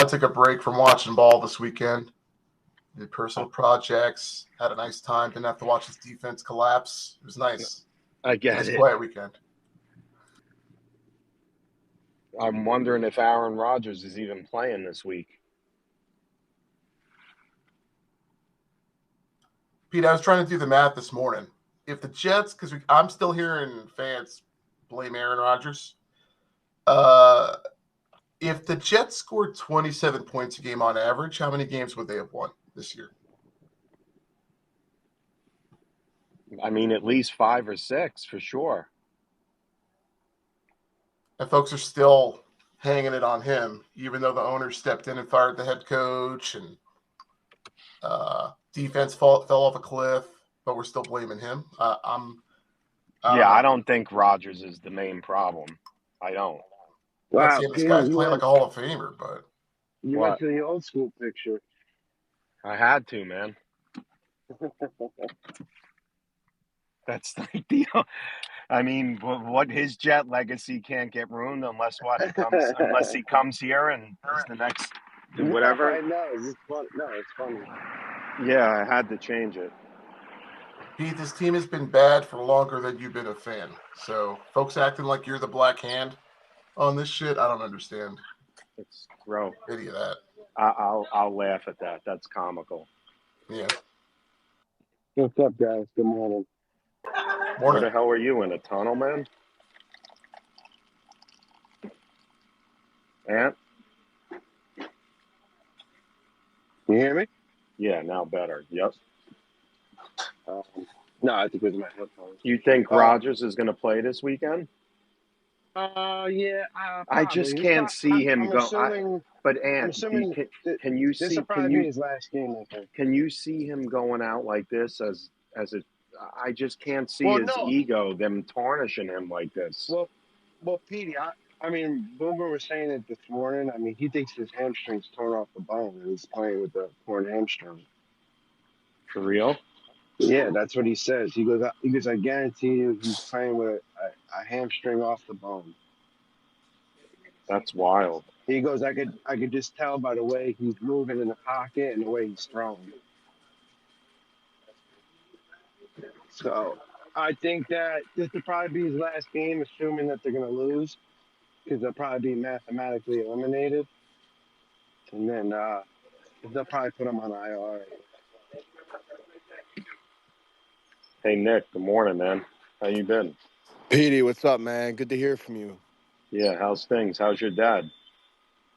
I took a break from watching ball this weekend. Did personal projects. Had a nice time. Didn't have to watch this defense collapse. It was nice. I get Nice it. quiet weekend. I'm wondering if Aaron Rodgers is even playing this week. Pete, I was trying to do the math this morning. If the Jets, because I'm still hearing fans blame Aaron Rodgers. If the Jets scored 27 points a game on average, how many games would they have won this year? I mean, at least 5 or 6 for sure. And folks are still hanging it on him, even though the owner stepped in and fired the head coach and defense fell off a cliff, but we're still blaming him. I don't think Rodgers is the main problem. I don't. Wow, this guy's playing like a Hall of Famer, but you went to the old school picture. I had to, man. That's like the. I mean, what his Jet legacy can't get ruined unless he comes here and is the next whatever. I know. It's fun. No, it's funny. Yeah, I had to change it. Pete, this team has been bad for longer than you've been a fan. So folks acting like you're the black hand on this shit, I don't understand. It's bro. Any of that. I'll laugh at that. That's comical. Yeah. What's up, guys? Good morning. Where the hell are you, in a tunnel, man? Ant? You hear me? Yeah, now better. Yep. No, I think it was my headphones. You think Rodgers is going to play this weekend? Yeah. I just can't see him go. But Ant, can you see? This will probably be his last game, I think. Can you see him going out like this as a? I just can't see his ego, them tarnishing him like this. Well, Petey, I mean, Boomer was saying it this morning. I mean, he thinks his hamstring's torn off the bone, and he's playing with a torn hamstring. For real? Yeah, that's what he says. He goes, I guarantee you, he's playing with a hamstring off the bone. That's wild. He goes, I could just tell by the way he's moving in the pocket and the way he's throwing. So I think that this will probably be his last game, assuming that they're going to lose, because they'll probably be mathematically eliminated. And then they'll probably put him on IR. Hey, Nick, good morning, man. How you been? Petey, what's up, man? Good to hear from you. Yeah, how's things? How's your dad?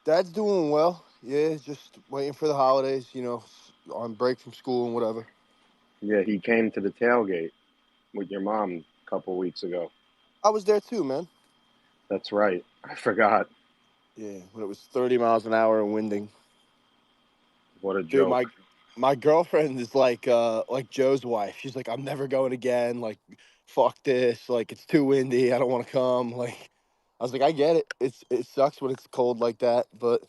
Dad's doing well. Yeah, just waiting for the holidays, on break from school and whatever. Yeah, he came to the tailgate with your mom a couple of weeks ago. I was there too, man. That's right. I forgot. Yeah, when it was 30 miles an hour and winding. What a joke. Dude, my girlfriend is like Joe's wife. She's like, I'm never going again. Like, fuck this. Like, it's too windy. I don't want to come. Like, I was like, I get it. It sucks when it's cold like that, but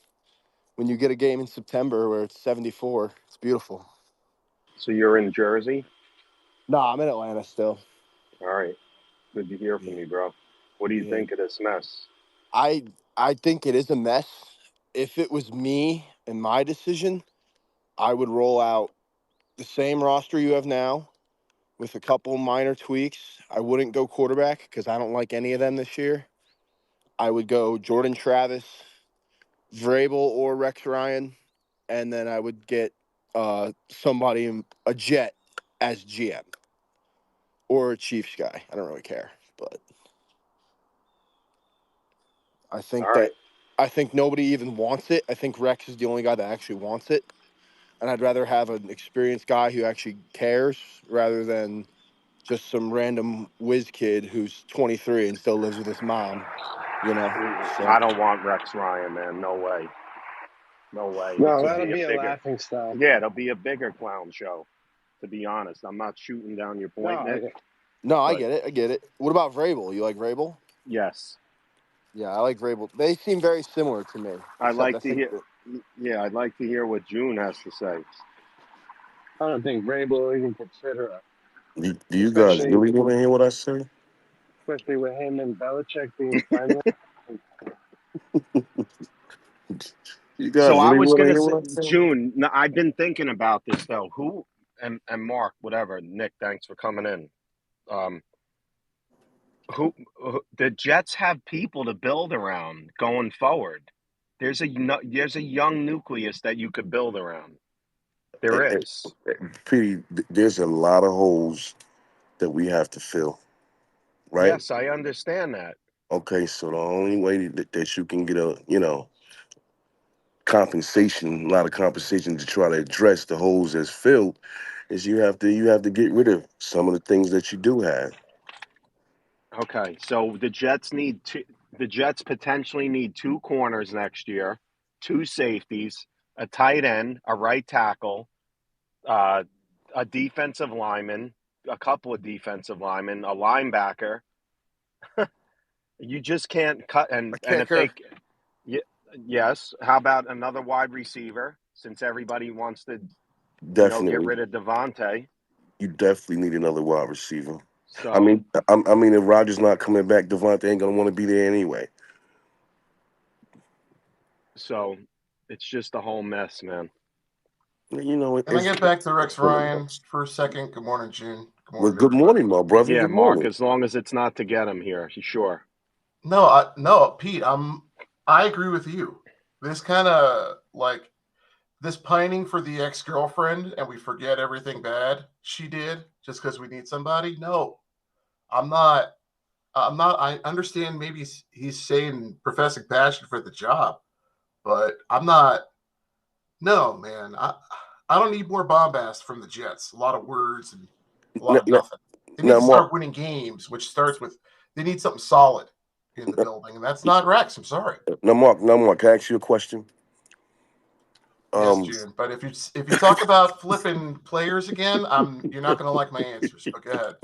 when you get a game in September where it's 74, it's beautiful. So you're in Jersey? No, I'm in Atlanta still. All right. Good to hear from you, bro. What do you think of this mess? I think it is a mess. If it was me and my decision, I would roll out the same roster you have now with a couple minor tweaks. I wouldn't go quarterback because I don't like any of them this year. I would go Jordan Travis, Vrabel, or Rex Ryan, and then I would get somebody, a Jet, as GM. Or a Chiefs guy. I don't really care, but I think nobody even wants it. I think Rex is the only guy that actually wants it. And I'd rather have an experienced guy who actually cares rather than just some random whiz kid who's 23 and still lives with his mom, So. I don't want Rex Ryan, man. No way. No way. No, that'll be a laughing stock. Yeah, it'll be a bigger clown show, to be honest. I'm not shooting down your point, Nick. No, I get it. What about Vrabel? You like Vrabel? Yes. Yeah, I like Vrabel. They seem very similar to me. I'd like to hear what June has to say. I don't think Vrabel will even consider it. Do you guys really want to hear what I say? Especially with him and Belichick being friendly. You So guys I really was want to gonna hear say, what I'm saying? June. No, I've been thinking about this though. Who and Mark, whatever. Nick, thanks for coming in. Um, who the Jets have people to build around going forward. There's a young nucleus that you could build around. Eh, There eh, is. Petey, there's a lot of holes that we have to fill, right? Yes, I understand that. Okay, so the only way that you can get compensation, a lot of compensation to try to address the holes that's filled, is you have to get rid of some of the things that you do have. Okay, so the Jets potentially need two corners next year, two safeties, a tight end, a right tackle, uh, a defensive lineman, a couple of defensive linemen, a linebacker. You just can't cut A and if kicker. y- yes, how about another wide receiver? Since everybody wants to, get Definitely, rid of Devontae. you definitely need another wide receiver. I So mean, I mean, if Rogers not coming back, Devontae ain't gonna want to be there anyway. so it's just a whole mess, man. Can I It's get back to Rex Ryan for a second? Good morning, June. Good well. morning, Good everybody. morning, my brother. Yeah, Good Mark, morning. as long as it's not to get him here, sure. No, Pete. I agree with you. This kind of like this pining for the ex-girlfriend, and we forget everything bad she did just because we need somebody. No, I'm not. I'm not. I understand maybe he's saying professing passion for the job, but I'm not. No, man. I don't need more bombast from the Jets. A lot of words and a lot Now, of now, nothing. They need now, to Mark. start winning games, which starts with they need something solid in the building, and that's not Rex. I'm sorry. Now, Mark. Can I ask you a question? Yes, Um, June. But if you talk about flipping players again, you're not going to like my answers. But go ahead.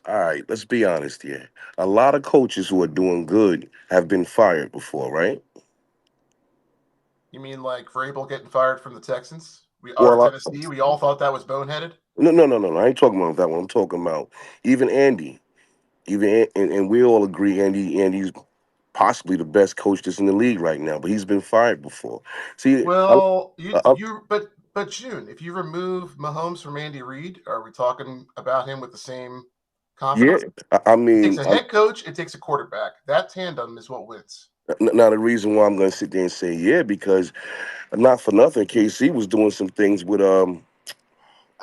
all right. Let's be honest here. A lot of coaches who are doing good have been fired before, right? You mean like Vrabel getting fired from the Texans? Or Well, Tennessee? We all thought that was boneheaded. no, no, no, no, no. I ain't talking about that one. I'm talking about even Andy. And we all agree Andy's possibly the best coach that's in the league right now, but he's been fired before. See, Well, you uh, you but June, if you remove Mahomes from Andy Reid, are we talking about him with the same yeah, confidence? I It takes mean, a head coach. It takes a quarterback. That tandem is what wins. now the reason why I'm going to sit there and say yeah, because not for nothing, KC was doing some things with Alex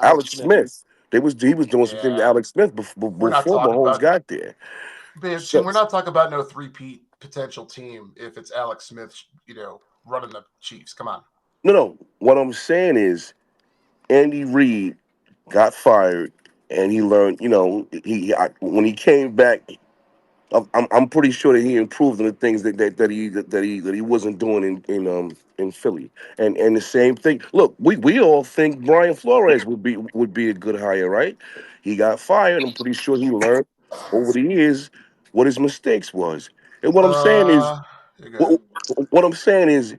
Alex Smith. Smith. He was doing some things with Yeah, Alex Smith we're not before talking Mahomes about got there. June. So We're not talking about no three-peat potential team if it's Alex Smith, running the Chiefs. Come on. no, no. What I'm saying is Andy Reid got fired, and he learned. When he came back, I'm pretty sure that he improved on the things that he wasn't doing in Philly. And the same thing. Look, we all think Brian Flores would be a good hire, right? He got fired. I'm pretty sure he learned over the years what his mistakes was. And what I'm saying is, You're good. what, what I'm saying is,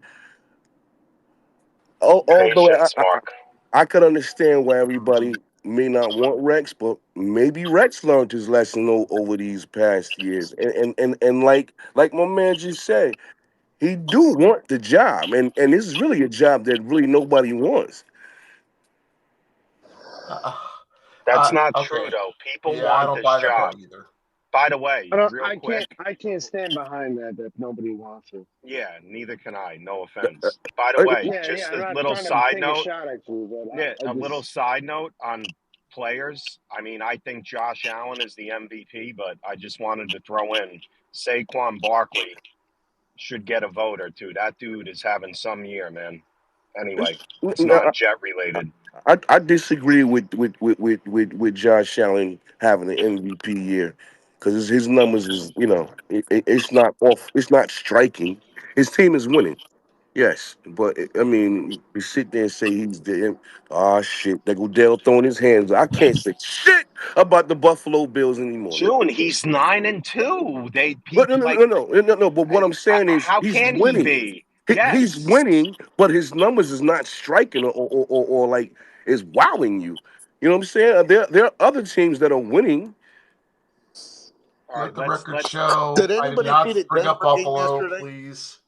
although Patience, Mark. I could understand why everybody may not want Rex, but maybe Rex learned his lesson over these past years. And like my man just said, he do want the job, and this is really a job that really nobody wants. Uh, That's not true okay. though. People Yeah, I want don't this buy that job. point either. By the way, I don't. real quick, I can't stand behind that nobody wants it. yeah, neither can I. No offense. By the Uh, way, Yeah, yeah. just I'm a not little trying to side take a note. shot at you, Yeah, but I a little just side note on players. I mean, I think Josh Allen is the MVP, but I just wanted to throw in Saquon Barkley should get a vote or two. That dude is having some year, man. Anyway, it's not no, jet related. I disagree with Josh Allen having an MVP year because his numbers is it's not off, it's not striking. His team is winning. Yes, but I mean, you sit there and say he's the shit. That Goodell throwing his hands. I can't say shit about the Buffalo Bills anymore. June, he's 9-2. They But he no, no, like no, no, no, no. But what I'm saying is how he's can he winning. be? He's Yes. winning, but his numbers is not striking or like is wowing you. You know what I'm saying? There are other teams that are winning. All right, Let the record let's show Did I did anybody see not the bring up Denver game Buffalo, yesterday? please.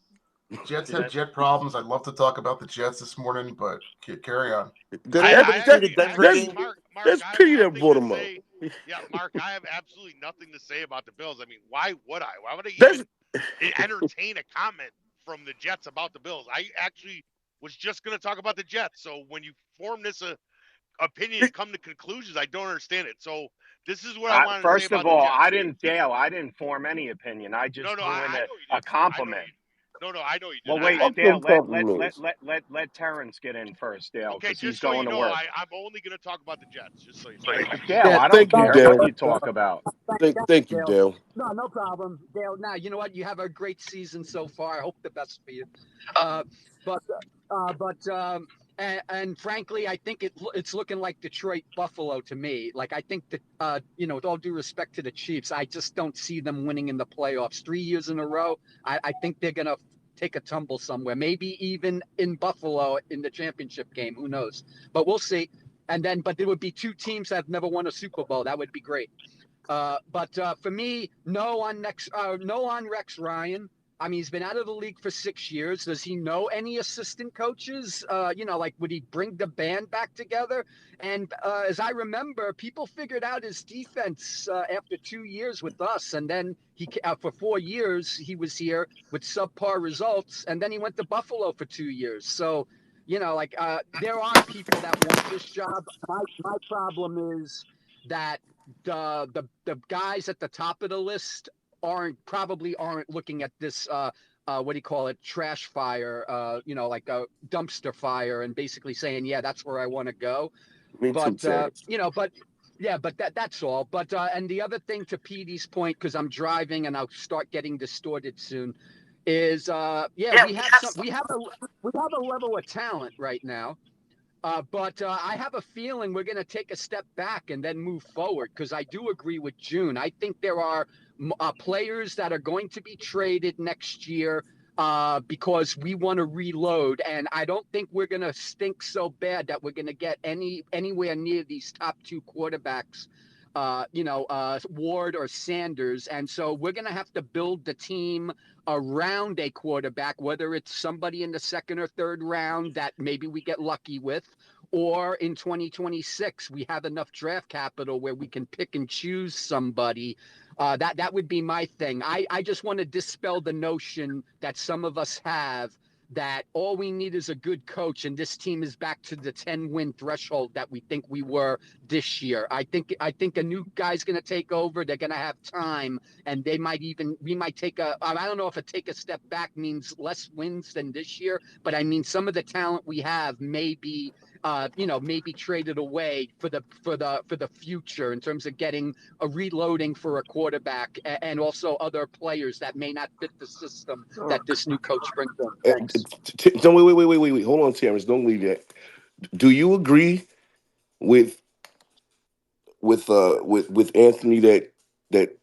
Jets have jet problems. I'd love to talk about the Jets this morning, but carry on. I actually, That's Mark, that's I have Pete that nothing brought to him up. say. Yeah, Mark, I have absolutely nothing to say about the Bills. I mean, why would I? Why would I That's even entertain a comment from the Jets about the Bills? I actually was just going to talk about the Jets. So when you form this opinion and come to conclusions, I don't understand it. So this is what I wanted to say First of about the all, Jets. I didn't form any opinion. I No, just no, threw in I know you a didn't. I know compliment. you. No, no, I know you did. Well, wait, fuck Dale. them compliments. Let Terrence get in first, Dale, Okay, because he's just so going you to know, work. I'm only going to talk about the Jets, just so you know. Dale, Yeah, I don't Thank you, care what Dale. you talk about. Thank you, Dale. no problem, Dale. Now you know what? You have a great season so far. I hope the best for you. Uh, but and frankly, I think it's looking like Detroit Buffalo to me. Like I think that with all due respect to the Chiefs, I just don't see them winning in the playoffs 3 years in a row. I think they're gonna take a tumble somewhere, maybe even in Buffalo in the championship game. Who knows? But we'll see. But there would be two teams that have never won a Super Bowl. That would be great. But for me, no on Rex Ryan. I mean, he's been out of the league for 6 years. Does he know any assistant coaches? Like would he bring the band back together? And as I remember, people figured out his defense after 2 years with us, and then for 4 years he was here with subpar results, and then he went to Buffalo for 2 years. So, there are people that want this job. My problem is that the guys at the top of the list probably aren't looking at this what do you call it, trash fire, like a dumpster fire, and basically saying, yeah, that's where I want to go. Me too, But Terrence. but that's all. But and the other thing, to Petey's point, because I'm driving and I'll start getting distorted soon, is we have a level of talent right now. But I have a feeling we're going to take a step back and then move forward, because I do agree with June. I think there are players that are going to be traded next year because we want to reload, and I don't think we're going to stink so bad that we're going to get anywhere near these top two quarterbacks. Ward or Sanders. And so we're going to have to build the team around a quarterback, whether it's somebody in the second or third round that maybe we get lucky with, or in 2026, we have enough draft capital where we can pick and choose somebody. That would be my thing. I just want to dispel the notion that some of us have that all we need is a good coach, and this team is back to the 10-win threshold that we think we were this year. I think a new guy's going to take over. They're going to have time, and we might take I don't know if take a step back means less wins than this year, but I mean some of the talent we have may be maybe traded away for the future in terms of getting a reloading for a quarterback, and also other players that may not fit the system that this new coach brings in. Thanks. No, wait. Hold on, Terrence. Don't leave yet. Do you agree with with Anthony that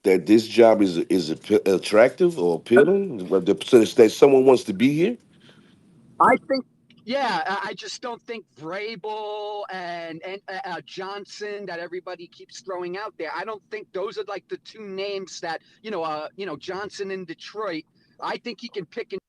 this job is attractive or appealing? So that someone wants to be here? I think, yeah, I just don't think Vrabel and Johnson that everybody keeps throwing out there. I don't think those are like the two names that Johnson in Detroit. I think he can pick and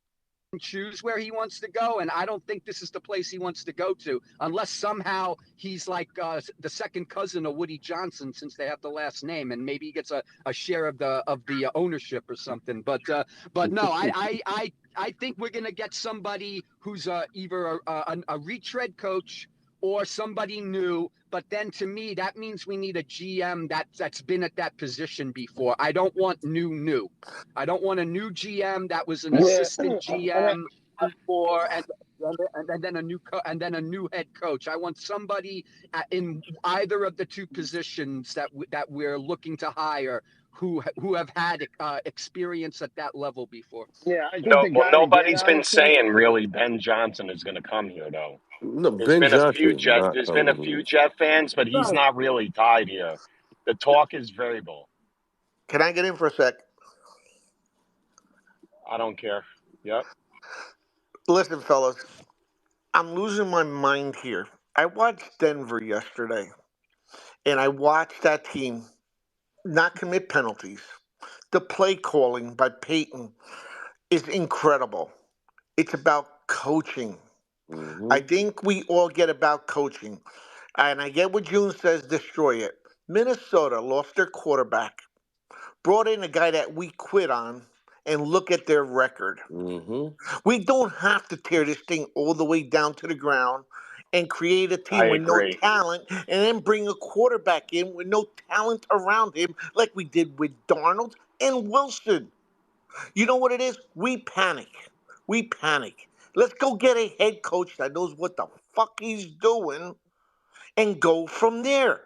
choose where he wants to go, and I don't think this is the place he wants to go to, unless somehow he's like the second cousin of Woody Johnson, since they have the last name, and maybe he gets a share of the ownership or something. But no, I think we're gonna get somebody who's either a retread coach or somebody new. But then to me, that means we need a GM that's been at that position before. I don't want new. I don't want a new GM that was an assistant GM before, and then a new head coach. I want somebody in either of the two positions that we're looking to hire who have had experience at that level before. Yeah, I think No, the well, guy to get, nobody's been honestly. saying really Ben Johnson is going to come here, though. No, Ben Johnson is not There's been a coming few here. Jet fans, but he's Right. not really tied here. The talk is variable. Can I get in for a sec? I don't care. Yep. Listen, fellas, I'm losing my mind here. I watched Denver yesterday, and I watched that team not commit penalties. The play calling by Peyton is incredible. It's about coaching. I Mm-hmm. think we all get about coaching. And I get what June says, destroy it. Minnesota lost their quarterback, brought in a guy that we quit on, and look at their record. Mm-hmm. We don't have to tear this thing all the way down to the ground and create a I team with no agree. talent and then bring a quarterback in with no talent around him like we did with Darnold and Wilson. You know what it is? We panic. We panic. Let's go get a head coach that knows what the fuck he's doing and go from there.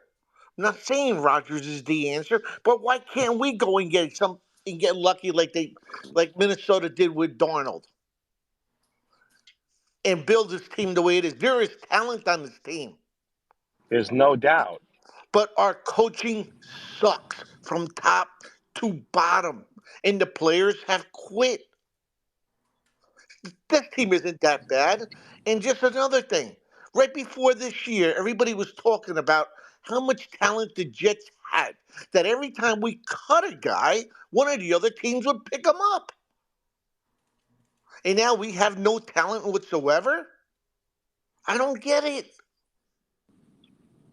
I'm not saying Rodgers is the answer, but why can't we go and get some and get lucky like Minnesota did with Darnold and build his team the way it is? There is talent on this team, There's no doubt. but our coaching sucks from top to bottom, and the players have quit. This team isn't that bad. And just another thing, right before this year, everybody was talking about how much talent the Jets had. That every time we cut a guy, one of the other teams would pick him up. And now we have no talent whatsoever? I don't get it.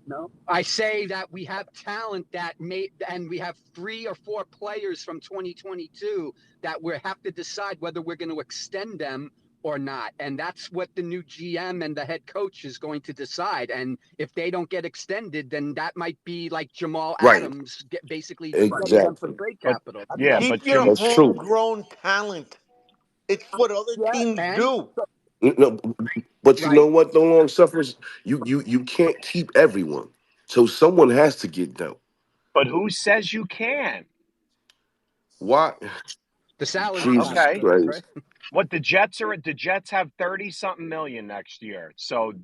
No, I say that we have talent that may, and we have 3 or 4 players from 2022 that we have to decide whether we're going to extend them or not. And that's what the new GM and the head coach is going to decide. And if they don't get extended, then that might be like Jamal Right. Adams, basically getting them for Exactly. trade But capital. yeah, Keep but your Jim, That's true. homegrown talent. It's what other Yeah, teams and do. No, but you know right. what? The long suffers. You can't keep everyone. So someone has to get dealt. but who says you can? Why? The salary cap Jesus Okay. space, right? Christ. What the Jets have 30 something million next year. So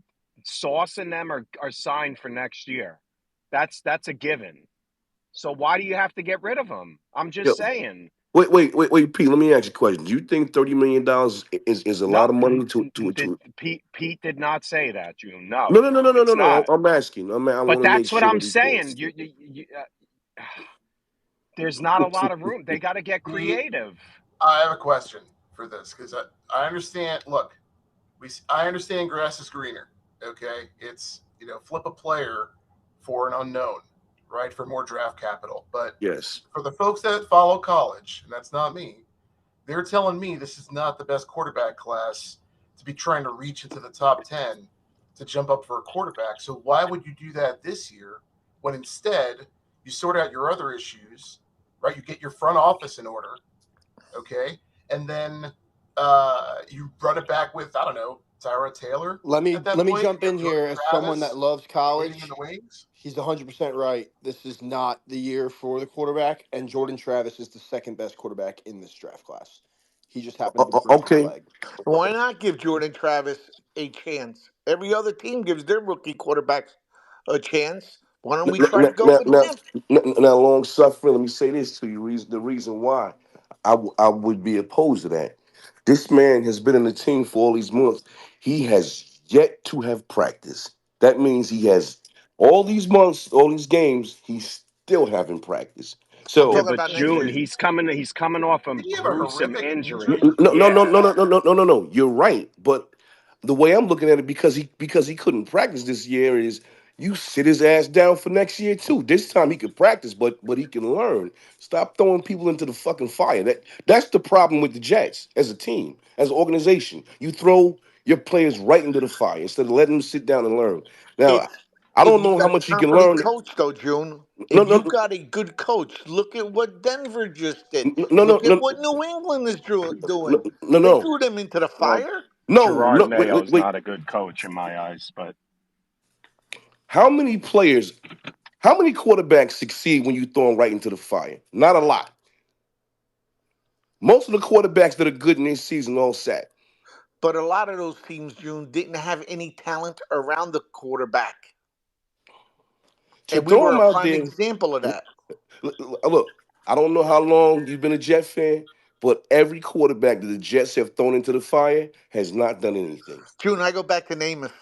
Sauce and them are signed for next year. That's a given. So why do you have to get rid of them? I'm Yo, just saying. wait, Pete. Let me ask you a question. Do you think $30 million is a lot No, of money to? Pete did not say that, June. No, No, no, no, no, no, no, it's no. not. I'm asking. I But want to make that's what sure I'm that he did. saying. There's not a lot of room. They got to get Pete, creative. I have a question for this because I understand. Look, I understand grass is greener. Okay, it's flip a player for an unknown, right? For more draft capital. But Yes. for the folks that follow college, and that's not me, they're telling me this is not the best quarterback class to be trying to reach into the top 10 to jump up for a quarterback. So why would you do that this year when instead you sort out your other issues, right? You get your front office in order, okay? And then you run it back with, I don't know, Tyra Taylor Let at me that let me point, jump in Jordan here as someone that Travis loves waiting in the college. wings. He's 100% right. This is not the year for the quarterback, and Jordan Travis is the second best quarterback in this draft class. He just happens to break his Okay. leg. Why not give Jordan Travis a chance? Every other team gives their rookie quarterbacks a chance. Why don't we try to Now, go now, with now, him? now, long suffering. Let me say this to you. The reason why I would be opposed to that. This man has been in the team for all these months. He has yet to have practice. That means he has all these months, all these games. He's still having practice. I'm Yeah, So talking but about next June, year. he's coming off a Did he have a gruesome horrific injury. injury? Yeah. no. You're right, but the way I'm looking at it, because he couldn't practice this year, is you sit his ass down for next year too. This time he could practice, but he can learn. Stop throwing people into the fucking fire. That's the problem with the Jets as a team, as an organization. You throw your players right into the fire instead of letting them sit down and learn. Now, It's I if don't you know how got a much he can competent learn. coach, though, June. No, If you no, got a good coach, look at what Denver just did. no, no, Look at no, what New England is no, doing. no, They no, threw them into the Well, fire. Gerard wait, Mayo wait, is wait. not a good coach in my eyes, but How many players, how many quarterbacks succeed when you throw them right into the fire? Not a lot. Most of the quarterbacks that are good in this season all sat. But a lot of those teams, June, didn't have any talent around the quarterback. To And we throw were them a out prime there, example of that. look, I don't know how long you've been a Jet fan, but every quarterback that the Jets have thrown into the fire has not done anything. June, I go back to Namath.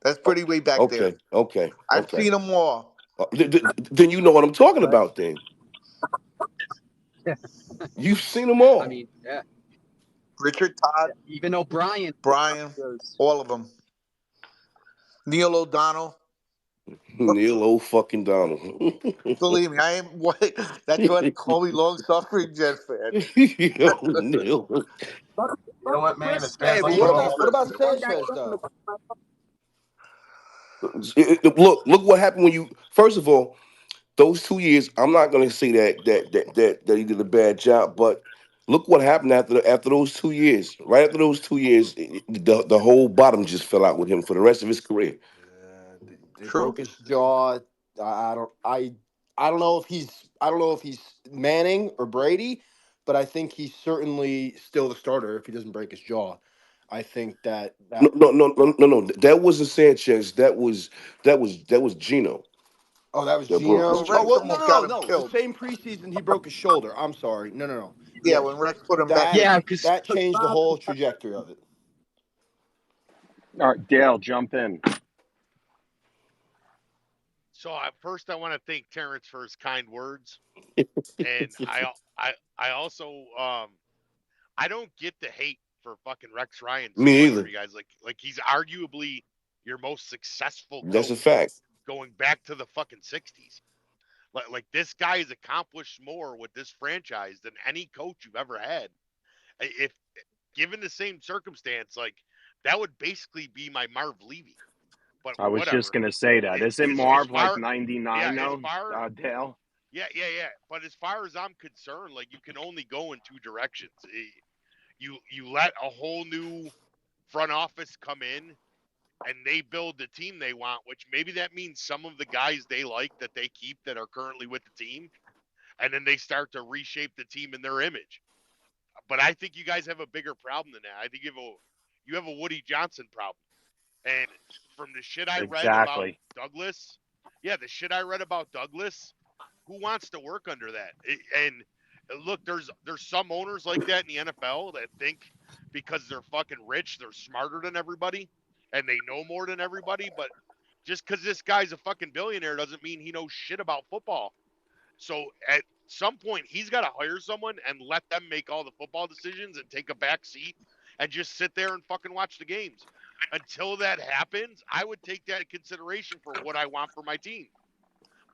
That's Oh, pretty way back there. I've okay. seen them all. Then you know what I'm talking Right. about. Then Yeah. you've seen them I all. mean, yeah. Richard, Todd, Even O'Brien. Brian, all of them. Neil O'Donnell. Neil O. fucking Donald. Believe me, I am. What? That's why they call me long-suffering Jet fan. Yo, Neil. You know what, man? It's Hey, been but such What a about honor. Sanchez though? Look what happened when you. First of all, those 2 years. I'm not going to say that he did a bad job, but look what happened after those 2 years. Right after those 2 years, the whole bottom just fell out with him for the rest of his career. They True. broke his jaw. I don't know if he's Manning or Brady, but I think he's certainly still the starter if he doesn't break his jaw. I think that No. That wasn't Sanchez. That was Gino that was that broke his Gino. Well, Oh Rex jaw. well, almost got him no. The killed. same preseason he broke his shoulder. I'm sorry. No. Yeah, Yeah, when Rex put him back. that Yeah, because that changed the whole trajectory of it. All right, Dale, jump in. So first, I want to thank Terrence for his kind words, and I also I don't get the hate for fucking Rex Ryan so Me much either. for you guys. Like he's arguably your most successful That's a coach fact. going back to the fucking 60s. Like this guy has accomplished more with this franchise than any coach you've ever had. If given the same circumstance, like that would basically be my Marv Levy. But I was whatever. just gonna say that. Isn't As Marv like far 99 yeah, as though, far Dale? yeah. But as far as I'm concerned, like you can only go in two directions. You let a whole new front office come in and they build the team they want, which maybe that means some of the guys they like that they keep that are currently with the team, and then they start to reshape the team in their image. But I think you guys have a bigger problem than that. I think you have a Woody Johnson problem. And from the shit I read about Exactly. Douglas, the shit I read about Douglas, who wants to work under that? And look, there's some owners like that in the NFL that think because they're fucking rich, they're smarter than everybody and they know more than everybody. But just because this guy's a fucking billionaire doesn't mean he knows shit about football. So at some point, he's got to hire someone and let them make all the football decisions and take a back seat and just sit there and fucking watch the games. Until that happens, I would take that in consideration for what I want for my team.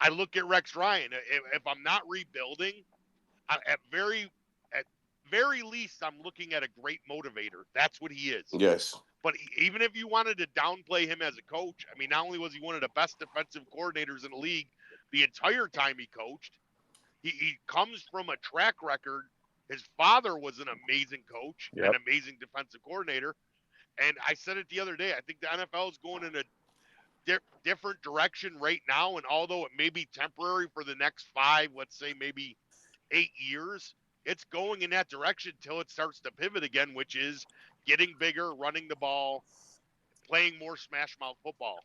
I look at Rex Ryan. If I'm not rebuilding, at very least, I'm looking at a great motivator. That's what he is. Yes. But even if you wanted to downplay him as a coach, I mean, not only was he one of the best defensive coordinators in the league the entire time he coached, he comes from a track record. His father was an amazing coach, an amazing defensive coordinator. And I said it the other day. I think the NFL is going in a different direction right now. And although it may be temporary for the next 5, let's say maybe 8 years, it's going in that direction until it starts to pivot again, which is getting bigger, running the ball, playing more smash mouth football.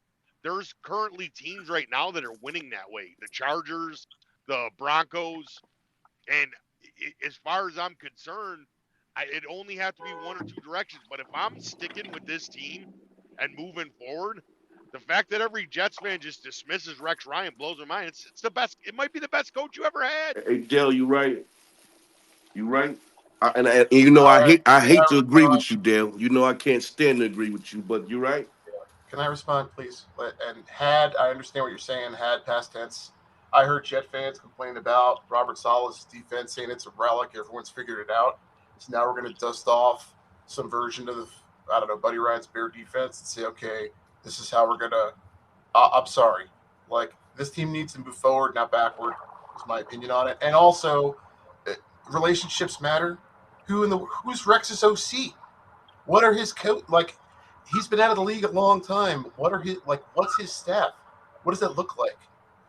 There's currently teams right now that are winning that way. The Chargers, the Broncos, and as far as I'm concerned, it only has to be one or two directions. But if I'm sticking with this team and moving forward, the fact that every Jets fan just dismisses Rex Ryan blows my mind. It's the best. It might be the best coach you ever had. Hey, Dale, you right. You right. And you know, All right. I Can hate I to agree respond? with you, Dale. You know, I can't stand to agree with you, but you're right. Can I respond, please? And I understand what you're saying. Had past tense. I heard Jet fans complain about Robert Sala's defense, saying it's a relic. Everyone's figured it out. So now we're going to dust off some version of, I don't know, Buddy Ryan's Bear defense and say, okay, this is how we're going to. I'm sorry. Like, this team needs to move forward, not backward, is my opinion on it. And also, relationships matter. Who's Rex's OC? What are his coach like? He's been out of the league a long time. What's his staff? What does that look like?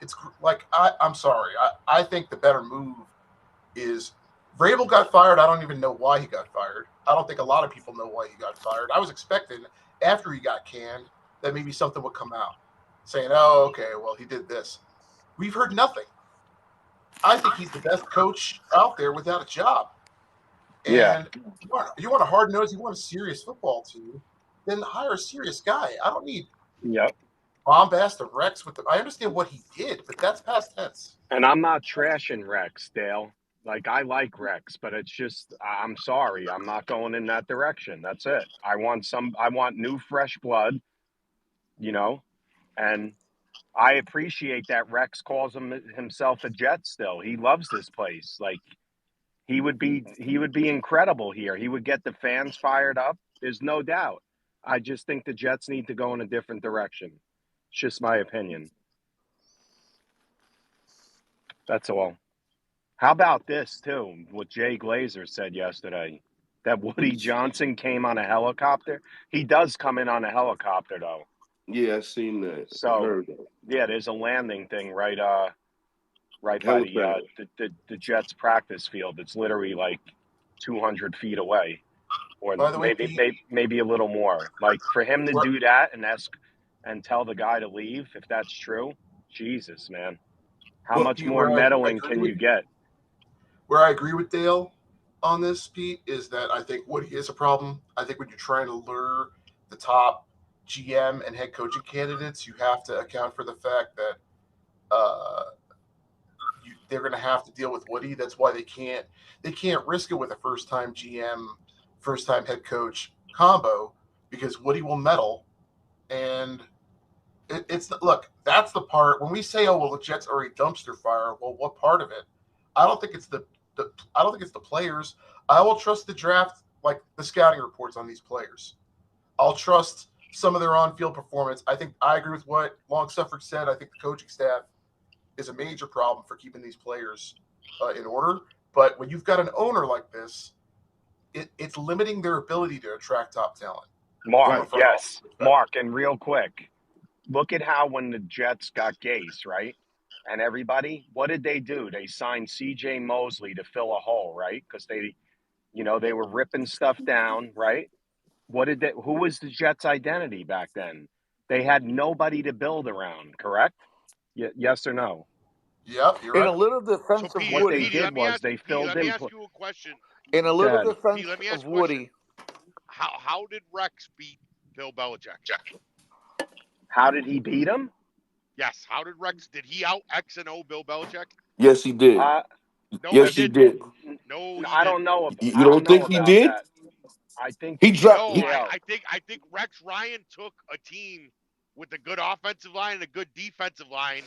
It's like I'm sorry. I think the better move is Vrabel got fired. I don't even know why he got fired. I don't think a lot of people know why he got fired. I was expecting after he got canned that maybe something would come out saying, "Oh, okay, well he did this." We've heard nothing. I think he's the best coach out there without a job. Yeah. And you want a hard nose, you want a serious football team, then hire a serious guy. I don't need Yep. bombast of Rex with the. I understand what he did, but that's past tense. And I'm not trashing Rex, Dale. Like, I like Rex, but it's just, I'm sorry, I'm not going in that direction. That's it. I want new, fresh blood, you know, and I appreciate that Rex calls himself a Jet still. He loves this place. Like, he would be incredible here. He would get the fans fired up. There's no doubt. I just think the Jets need to go in a different direction. It's just my opinion. That's all. How about this too? What Jay Glazer said yesterday, that Woody Johnson came on a helicopter. He does come in on a helicopter though. Yeah, I seen that. I So heard that. yeah, there's a landing thing right by Helipad. the Jets practice field. It's literally like 200 feet away, or By the way, maybe Pete, maybe a little more. Like, for him to where, do that and tell the guy to leave, if that's true, Jesus, man, how but much Pete, more where I meddling agree can with you get? Dale on this, Pete, is that I think Woody is a problem. I think when you're trying to lure the top GM and head coaching candidates, you have to account for the fact that uh, they're going to have to deal with Woody. That's why they can't risk it with a first time GM, first time head coach combo because Woody will meddle. And it's look, that's the part when we say, oh well, the Jets are a dumpster fire. Well, what part of it? I don't think it's the I don't think it's the players. I will trust the draft, like the scouting reports on these players. I'll trust some of their on-field performance. I think I agree with what Long Suffolk said. I think the coaching staff is a major problem for keeping these players in order. But when you've got an owner like this, it's limiting their ability to attract top talent from Mark, a front office yes, perspective. Mark, and real quick, look at how when the Jets got Gase, right? And everybody, what did they do? They signed C.J. Mosley to fill a hole, right? Because they were ripping stuff down, right? Who was the Jets' identity back then? They had nobody to build around, correct? Yes or no? Yep, you're In right. a little So defense of What they Woody, did was they Petey, filled let me in. ask you a question. in a Go little ahead. defense Petey, let me ask of you a question. Woody, How did Rex beat Bill Belichick? How did he beat him? Yes, how did Rex? Did he out X and O Bill Belichick? Yes, he did. Uh, No, he Yes, he didn't. did. No, he I didn't. don't know. You I don't don't know think he about did? that. I think He dropped. No, He, Dale. I think Rex Ryan took a team with a good offensive line and a good defensive line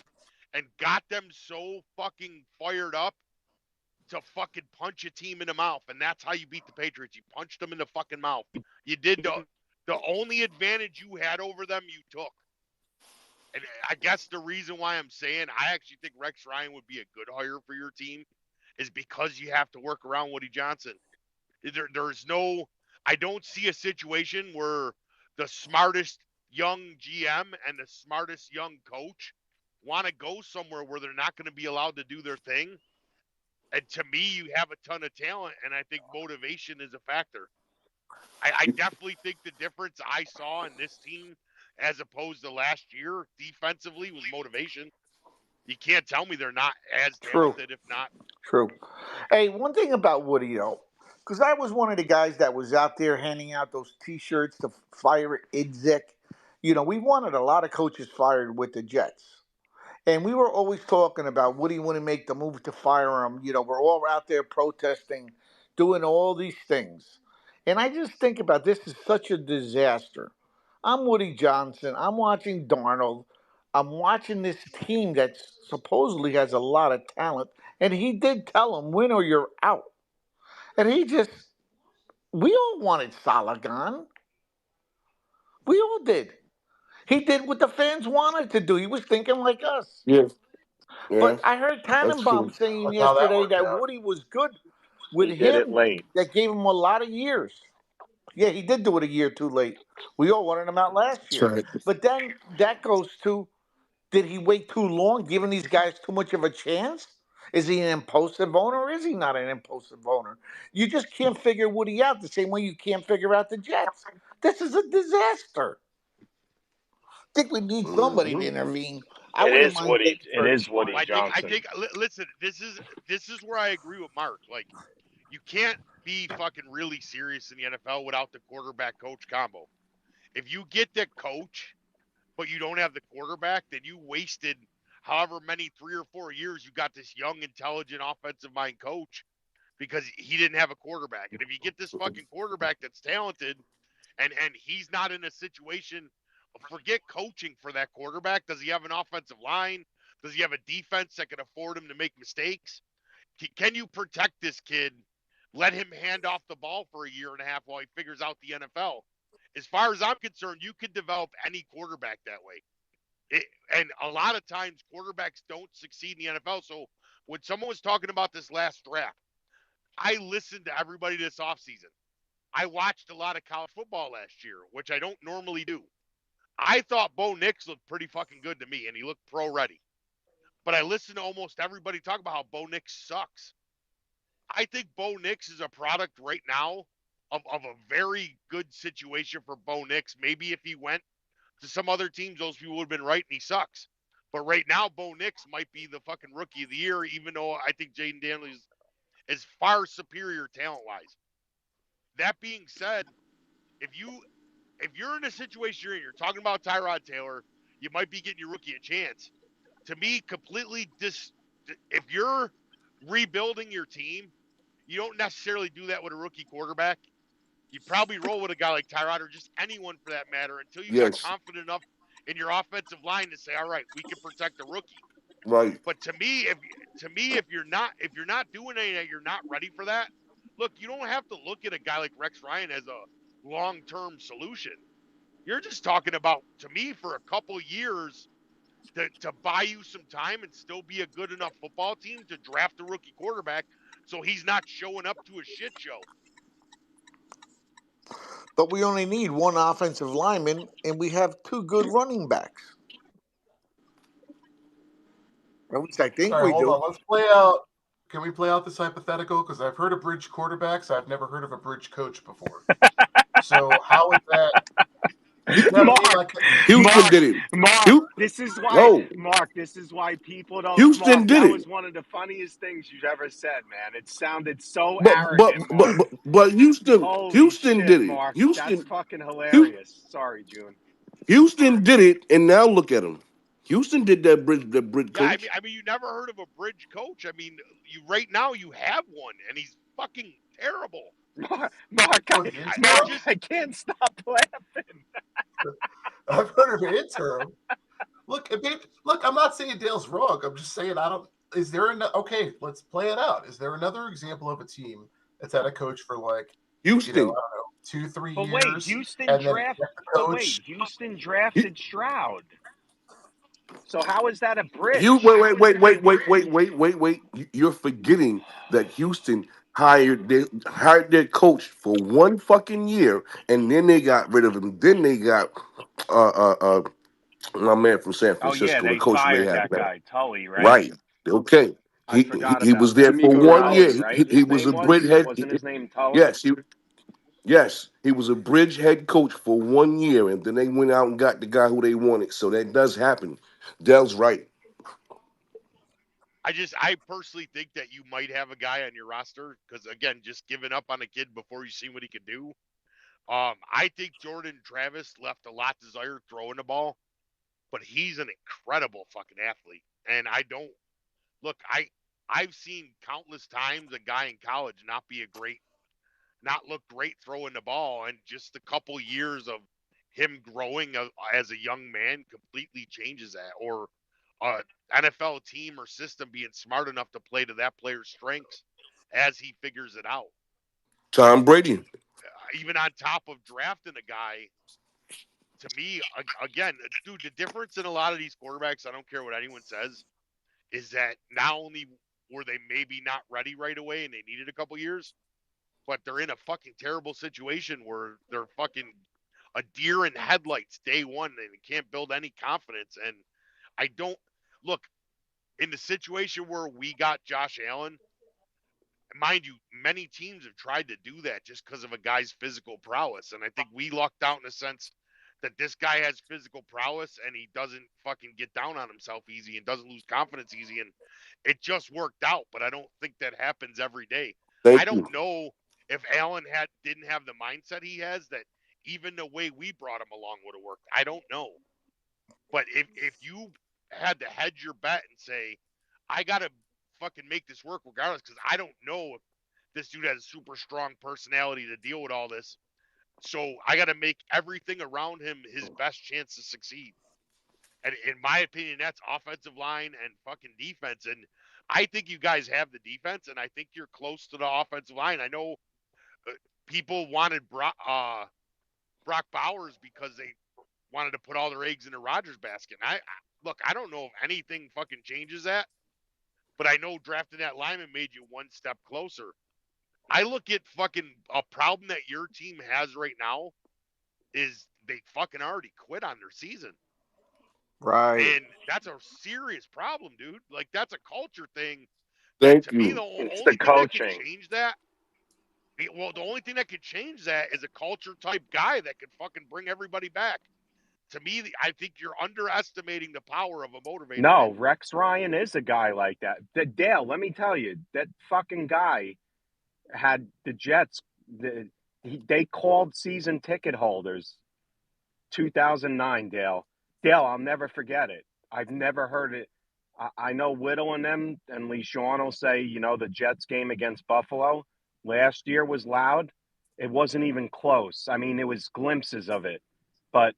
and got them so fucking fired up to fucking punch a team in the mouth, and that's how you beat the Patriots. You punched them in the fucking mouth. You did the only advantage you had over them, you took. And I guess the reason why I'm saying I actually think Rex Ryan would be a good hire for your team is because you have to work around Woody Johnson. There's no, I don't see a situation where the smartest young GM and the smartest young coach want to go somewhere where they're not going to be allowed to do their thing. And to me, you have a ton of talent, and I think motivation is a factor. I definitely think the difference I saw in this team as opposed to last year defensively was motivation. You can't tell me they're not as true, talented, if not. true. Hey, one thing about Woody though, because I was one of the guys that was out there handing out those T-shirts to fire Idzik. You know, we wanted a lot of coaches fired with the Jets. And we were always talking about Woody wouldn't make the move to fire him. You know, we're all out there protesting, doing all these things. And I just think about this is such a disaster. I'm Woody Johnson. I'm watching Darnold. I'm watching this team that supposedly has a lot of talent. And he did tell him, win or you're out. And we all wanted Salah gone. We all did. He did what the fans wanted to do. He was thinking like us. yeah, yeah, But I heard that's Tannenbaum true. saying That's how that yesterday worked that out. Woody was good with He did it him, late. that gave him a lot of years. Yeah, he did do it a year too late. We all wanted him out last That's year. right. But then that goes to, did he wait too long, giving these guys too much of a chance? Is he an impulsive owner or is he not an impulsive owner? You just can't figure Woody out the same way you can't figure out the Jets. This is a disaster. I think we need somebody to Hmm. intervene. I It wouldn't is mind Woody. getting It first. is Woody I Johnson. think. Listen, this is where I agree with Mark. Like, you can't be fucking really serious in the NFL without the quarterback coach combo. If you get the coach, but you don't have the quarterback, then you wasted however many 3 or 4 years you got this young, intelligent offensive mind coach because he didn't have a quarterback. And if you get this fucking quarterback that's talented and he's not in a situation, forget coaching for that quarterback. Does he have an offensive line? Does he have a defense that can afford him to make mistakes? Can you protect this kid? Let him hand off the ball for a year and a half while he figures out the NFL. As far as I'm concerned, you could develop any quarterback that way. And a lot of times quarterbacks don't succeed in the NFL. So when someone was talking about this last draft, I listened to everybody this offseason. I watched a lot of college football last year, which I don't normally do. I thought Bo Nix looked pretty fucking good to me, and he looked pro ready. But I listened to almost everybody talk about how Bo Nix sucks. I think Bo Nix is a product right now of a very good situation for Bo Nix. Maybe if he went to some other teams, those people would have been right and he sucks. But right now, Bo Nix might be the fucking rookie of the year, even though I think Jaden Daniels is far superior talent wise. That being said, if you're in a situation you're talking about Tyrod Taylor, you might be getting your rookie a chance. To me, completely if you're rebuilding your team, you don't necessarily do that with a rookie quarterback. You probably roll with a guy like Tyrod or just anyone for that matter until you got Yes, confident enough in your offensive line to say, all right, we can protect the rookie. right. But to me, if you're not doing anything, you're not ready for that. Look, you don't have to look at a guy like Rex Ryan as a long-term solution. You're just talking about, to me, for a couple years to buy you some time and still be a good enough football team to draft a rookie quarterback so he's not showing up to a shit show. But we only need one offensive lineman, and we have two good running backs. At least I think Sorry, we hold do. on. Let's play out. Can we play out this hypothetical? Because I've heard of bridge quarterbacks. I've never heard of a bridge coach before. So how is that? You know what I mean? Mark, Like, Houston Mark, did it. Mark, Hu- this is why, no, Mark, this is why people don't, Mark, Houston did that it. was one of the funniest things you've ever said, man. It sounded so But but arrogant, but Mark. but, but Houston Holy Houston shit, did it. Mark. That's Houston fucking Hu- hilarious. Sorry, June. Houston did it, and now look at him. Houston did that bridge Yeah, coach. I mean, you never heard of a bridge coach. I mean, you right now you have one, and he's fucking terrible. Mark, for the I interim, just I can't stop laughing. I've heard of interim. Look, look. I'm not saying Dale's wrong. I'm just saying I don't. Is there an okay? Let's play it out. Is there another example of a team that's had a coach for like, I don't Houston. know, 2-3 But wait, years, and then the coach? Houston Hu- drafted Stroud. So how is that a Wait, bridge? wait. You're forgetting that Houston hired their coach for one fucking year, and then they got rid of him. Then they got uh uh uh my man from San Oh yeah, Francisco, the they coach they fired had that now. guy, Tully, right? Right. Okay. I He forgot he was about there that. for D'Amico 1 year. Ralph, He, right? he His was name a bridge was? head. Wasn't his name Tully? Yes, yes, he was a bridge head coach for 1 year, and then they went out and got the guy who they wanted. So that does happen. Dell's right. I personally think that you might have a guy on your roster because again, just giving up on a kid before you see what he can do. I think Jordan Travis left a lot desired throwing the ball, but he's an incredible fucking athlete. And I don't look, I've seen countless times a guy in college not look great throwing the ball, and just a couple years of him growing as a young man completely changes that. Or NFL team or system being smart enough to play to that player's strengths as he figures it out. Tom Brady. Even on top of drafting a guy, to me, again, dude, the difference in a lot of these quarterbacks, I don't care what anyone says, is that not only were they maybe not ready right away and they needed a couple years, but they're in a fucking terrible situation where they're fucking a deer in headlights day one and they can't build any confidence. And I don't look in the situation where we got Josh Allen. Mind you, many teams have tried to do that just because of a guy's physical prowess. And I think we lucked out in a sense that this guy has physical prowess and he doesn't fucking get down on himself easy and doesn't lose confidence easy. And it just worked out. But I don't think that happens every day. I Thank don't you. know if Allen didn't have the mindset he has that even the way we brought him along would have worked. I don't know. But if you had to hedge your bet and say, I got to fucking make this work regardless because I don't know if this dude has a super strong personality to deal with all this. So I got to make everything around him his best chance to succeed. And in my opinion, that's offensive line and fucking defense. And I think you guys have the defense, and I think you're close to the offensive line. I know people wanted Brock Bowers because they wanted to put all their eggs in the Rodgers basket. And look, I don't know if anything fucking changes that, but I know drafting that lineman made you one step closer. I look at fucking a problem that your team has right now is they fucking already quit on their season. Right. And that's a serious problem, dude. Like, that's a culture thing. Thank To me, you. the It's only the thing that can coaching. change that, well, the only thing that could change that is a culture type guy that could fucking bring everybody back. To me, I think you're underestimating the power of a motivator. No, Man. Rex Ryan is a guy like that. Dale, let me tell you, that fucking guy had the Jets. They called season ticket holders 2009, Dale. Dale, I'll never forget it. I've never heard it. I know Whittle and them and Lee Sean will say, the Jets game against Buffalo last year was loud. It wasn't even close. I mean, it was glimpses of it. But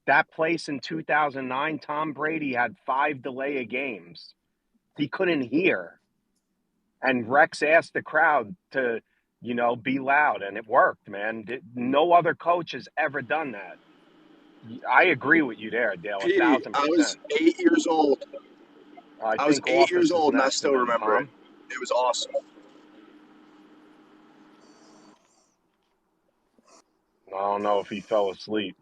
that place in 2009, Tom Brady had 5 delay of games. He couldn't hear. And Rex asked the crowd to, be loud, and it worked, man. No other coach has ever done that. I agree with you there, Dale, Petey, I was 1,000%. 8 years old. I I was think 8 years Office is old, and I next still and then remember it. Tom. It was awesome. I don't know if he fell asleep.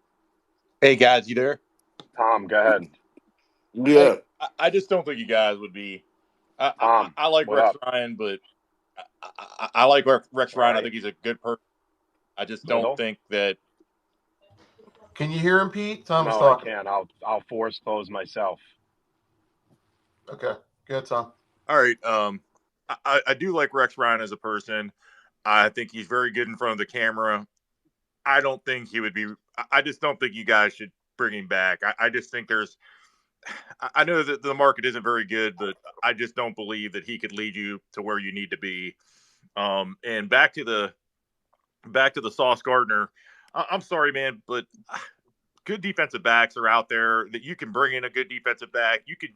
Hey guys, you there? Tom, go ahead. Yeah. Hey, I just don't think you guys would be. Tom, I like what Rex up? Ryan, but I like Rex All Ryan. I right. think he's a good person. I just don't Whittle? think that. Can you hear him, Pete? Tom is No, I talking. can't. I'll force close myself. Okay, good, Tom. All right. I do like Rex Ryan as a person. I think he's very good in front of the camera. I don't think he would be. I just don't think you guys should bring him back. I just think there's. I know that the market isn't very good, but I just don't believe that he could lead you to where you need to be. And back to the Sauce Gardner. I'm sorry, man, but good defensive backs are out there that you can bring in a good defensive back. You could,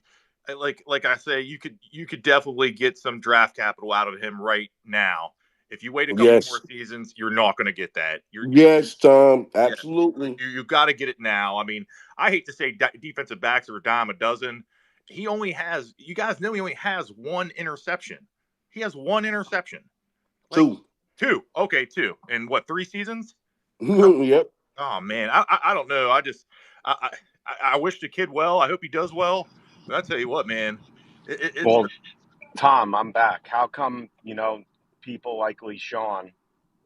like I say, you could definitely get some draft capital out of him right now. If you wait a couple more Yes. seasons, you're not going to get that. Yes, Tom. Yeah, Absolutely. you got to get it now. I mean, I hate to say defensive backs are a dime a dozen. He only has, you guys know, he only has one interception. He has one interception. Like, Two. two. Okay, two. In what, 3 seasons? Yep. Oh man, I don't know. I, I wish the kid well. I hope he does well. But I tell you what, man, it's Well, Tom, I'm back. How come, people like Lee Sean,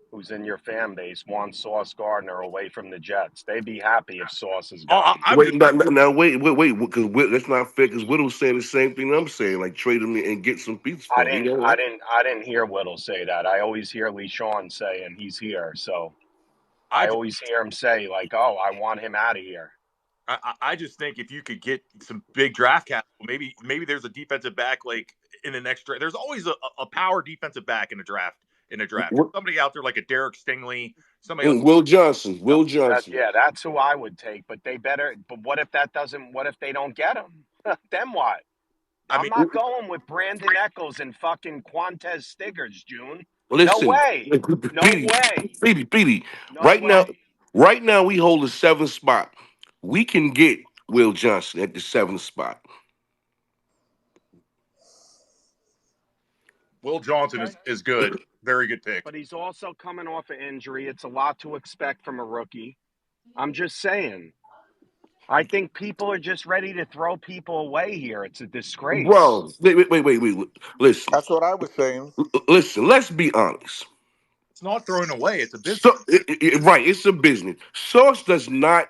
who's in your fan base, want Sauce Gardner away from the Jets? They'd be happy if Sauce is gone. I'm Wait, just now, wait, because that's not fair. Because Whittle's saying the same thing I'm saying, like trade him and get some pieces I for him. didn't, You know I what? didn't, I didn't hear Whittle say that. I always hear Lee Sean say, and he's here. So I always hear him say, like, "Oh, I want him out of here." I just think if you could get some big draft capital, maybe there's a defensive back like in the next draft. There's always a power defensive back in a draft. There's somebody out there like a Derek Stingley, somebody else. Will Johnson. Will Johnson. That's who I would take. But they better. But what if that doesn't? What if they don't get him? Then what? I I'm mean, not going with Brandon Eccles and fucking Quantez Stiggers, June. No Listen, way. No way. Petey. No way. Right now, we hold the 7th spot. We can get Will Johnson at the 7th spot. Will Johnson is good, very good pick. But he's also coming off an injury. It's a lot to expect from a rookie. I'm just saying. I think people are just ready to throw people away here. It's a disgrace. Bro, wait. Listen. That's what I was saying. Listen, let's be honest. It's not thrown away. It's a business. So, right, it's a business. Sauce does not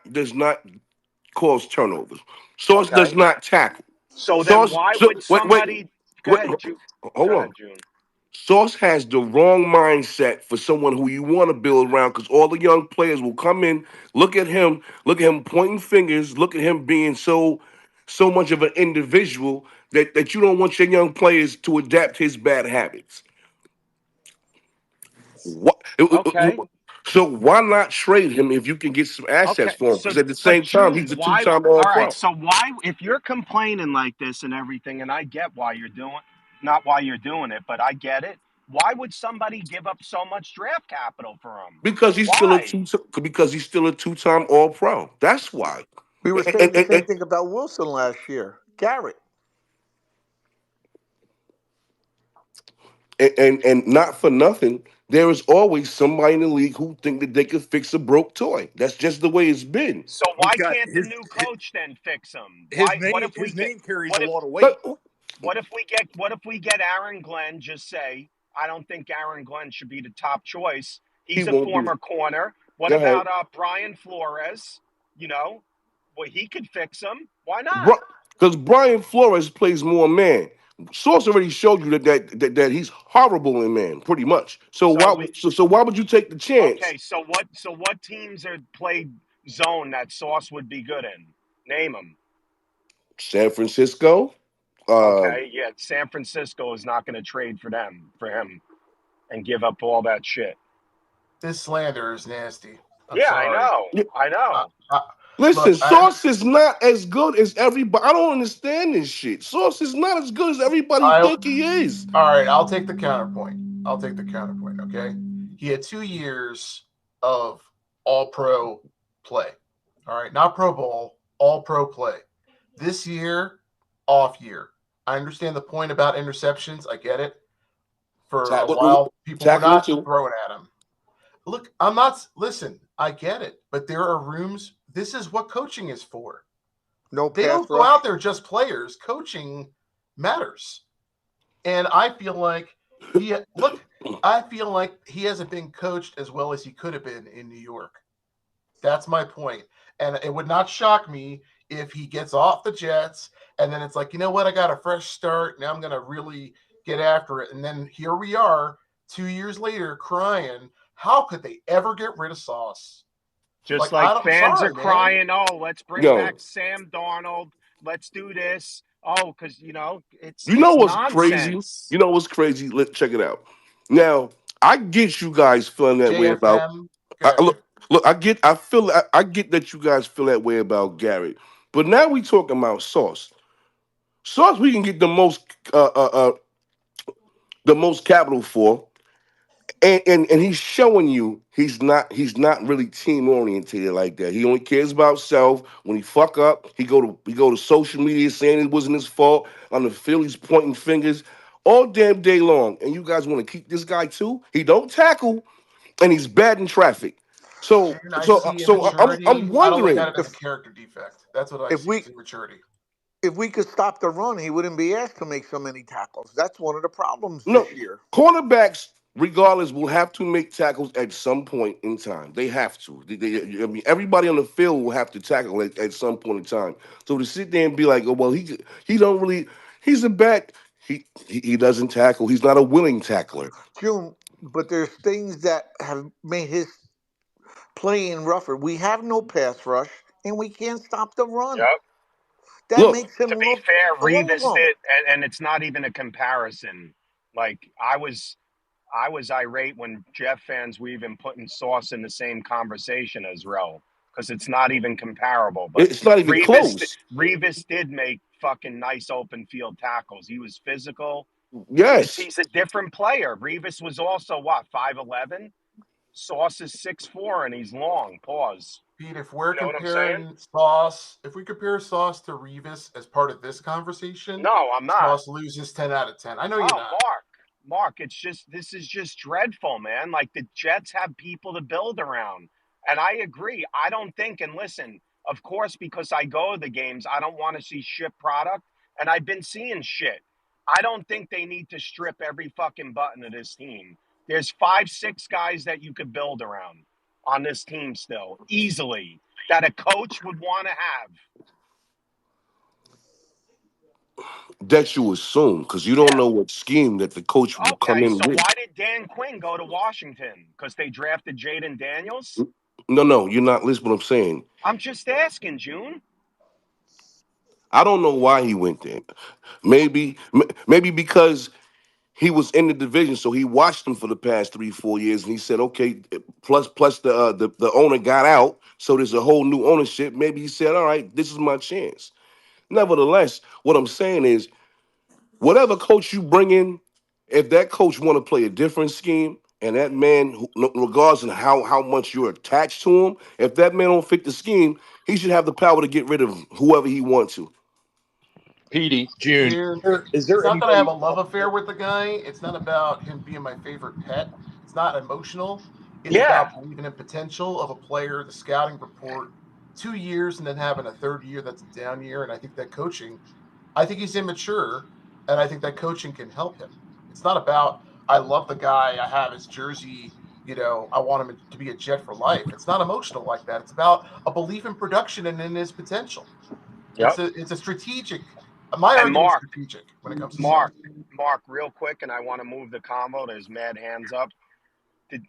cause turnovers. Sauce does not tackle. So then Sauce, why would somebody go wait, ahead, June? hold Go on. ahead, June. Sauce has the wrong mindset for someone who you want to build around because all the young players will come in, look at him pointing fingers, look at him being so so much of an individual that you don't want your young players to adapt his bad habits. What? Okay. So why not trade him if you can get some assets Okay, for him? so Because at the but same time, June, he's a why? two-time All right, All-Pro. so why, if you're complaining like this and everything, and I get why you're doing, not why you're doing it, but I get it. Why would somebody give up so much draft capital for him? Because he's still a Why? two. Because he's still a two-time All-Pro. That's why. We were saying And, the and, same and, thing about Wilson last year. Garrett. and not for nothing, there is always somebody in the league who think that they could fix a broke toy. That's just the way it's been. So He's why got can't the new coach then fix him? his Why? What name. if we His get? name carries a What if? lot of weight. But What if we get Aaron Glenn? Just say I don't think Aaron Glenn should be the top choice. he He's a won't be. former corner. What Go ahead. about Brian Flores? You know, well, he could fix him. Why not? Because Brian Flores plays more man. Source already showed you that he's horrible in man, pretty much. So So why we so why would you take the chance? okay. So what teams are played zone that Sauce would be good in? Name them. San Francisco. Um, Okay, yeah. San Francisco is not going to trade for him and give up all that shit. This slander is nasty. I'm Yeah, I sorry. know. I I, know. I, Listen, look, I, Sauce is not as good as everybody. I don't understand this shit. Sauce is not as good as everybody I, think he is. all right, I'll take the counterpoint. I'll take the counterpoint. Okay, he had 2 years of All Pro play. All right, not Pro Bowl, All Pro play. This year, off year. I understand the point about interceptions. I get it. For a while, people were Tackling not too. throwing at him. Look, I'm not. Listen, I get it, but there are rooms. This is what coaching is for. No They pass don't go rush. out there just players. Coaching matters. And I feel like I feel like he hasn't been coached as well as he could have been in New York. That's my point. And it would not shock me if he gets off the Jets and then it's like, you know what, I got a fresh start. Now I'm gonna really get after it. And then here we are 2 years later crying. How could they ever get rid of Sauce? Just Like, like I'm fans are sorry, man. crying, oh, let's bring Yo, back Sam Darnold. Let's do this. Oh, because it's you know it's what's crazy? nonsense. You know what's crazy? Let's check it out. Now, I get you guys feeling that way about. JFM. Good. Look. I get that you guys feel that way about Garrett. But now we talking about Sauce. Sauce, we can get the most capital for. And he's showing you he's not really team oriented like that. He only cares about self. When he fuck up, he go to social media saying it wasn't his fault. On the field, he's pointing fingers all damn day long. And you guys want to keep this guy too? He don't tackle, and he's bad in traffic. So June, I so see so I'm immaturity. I don't look at wondering. it as a If character defect. That's what I if see we as immaturity. if we could stop the run, he wouldn't be asked to make so many tackles. That's one of the problems No, this year. cornerbacks, regardless, will have to make tackles at some point in time. They have to. I mean, everybody on the field will have to tackle at some point in time. So to sit there and be like, oh well, he don't really, he's a bad. He doesn't tackle. He's not a willing tackler. June, but there's things that have made his playing rougher. We have no pass rush, and we can't stop the run. Yep. That Look, makes him To be look fair, Revis below them. did, and it's not even a comparison. Like I was irate when Jeff fans were even putting Sauce in the same conversation as Rowe because it's not even comparable. But it's not even Revis close. Revis did make fucking nice open field tackles. He was physical. It's Yes. He's a different player. Revis was also what, 5'11"? Sauce is 6'4" and he's long. Pause. Pete, if we're You know what I'm saying? comparing Sauce, if we compare Sauce to Revis as part of this conversation, No, I'm not. Sauce loses 10 out of 10. I know you're Oh, not. Mark, this is just dreadful, man. Like the Jets have people to build around. And I agree. I don't think, and listen, of course, because I go to the games, I don't want to see shit product. And I've been seeing shit. I don't think they need to strip every fucking button of this team. There's 5, 6 guys that you could build around on this team still, easily, that a coach would want to have. That you assume because you don't Yeah. know what scheme that the coach will come Okay, in so with. why did Dan Quinn go to Washington? Because they drafted Jaden Daniels? No, you're not listening to what I'm saying. I'm just asking, June. I don't know why he went there. Maybe because he was in the division, so he watched them for the past 3 4 years, and he said, okay. Plus the owner got out, so there's a whole new ownership. Maybe he said, all right, this is my chance. Nevertheless, what I'm saying is, whatever coach you bring in, if that coach want to play a different scheme, and that man, regardless of how much you're attached to him, if that man don't fit the scheme, he should have the power to get rid of whoever he wants to. Petey, June, June, is it's there not that I have anybody? a love affair with the guy. It's not about him being my favorite pet. It's not emotional. It's Yeah. about believing in potential of a player, the scouting report, 2 years, and then having a third year that's a down year. And I think that coaching, I think he's immature, and I think that coaching can help him. It's not about I love the guy, I have his jersey, I want him to be a Jet for life. It's not emotional like that. It's about a belief in production and in his potential. Yep. It's a strategic. My And argument is strategic when it comes to Sauce. Mark, real quick, and I want to move the convo. There's mad hands up.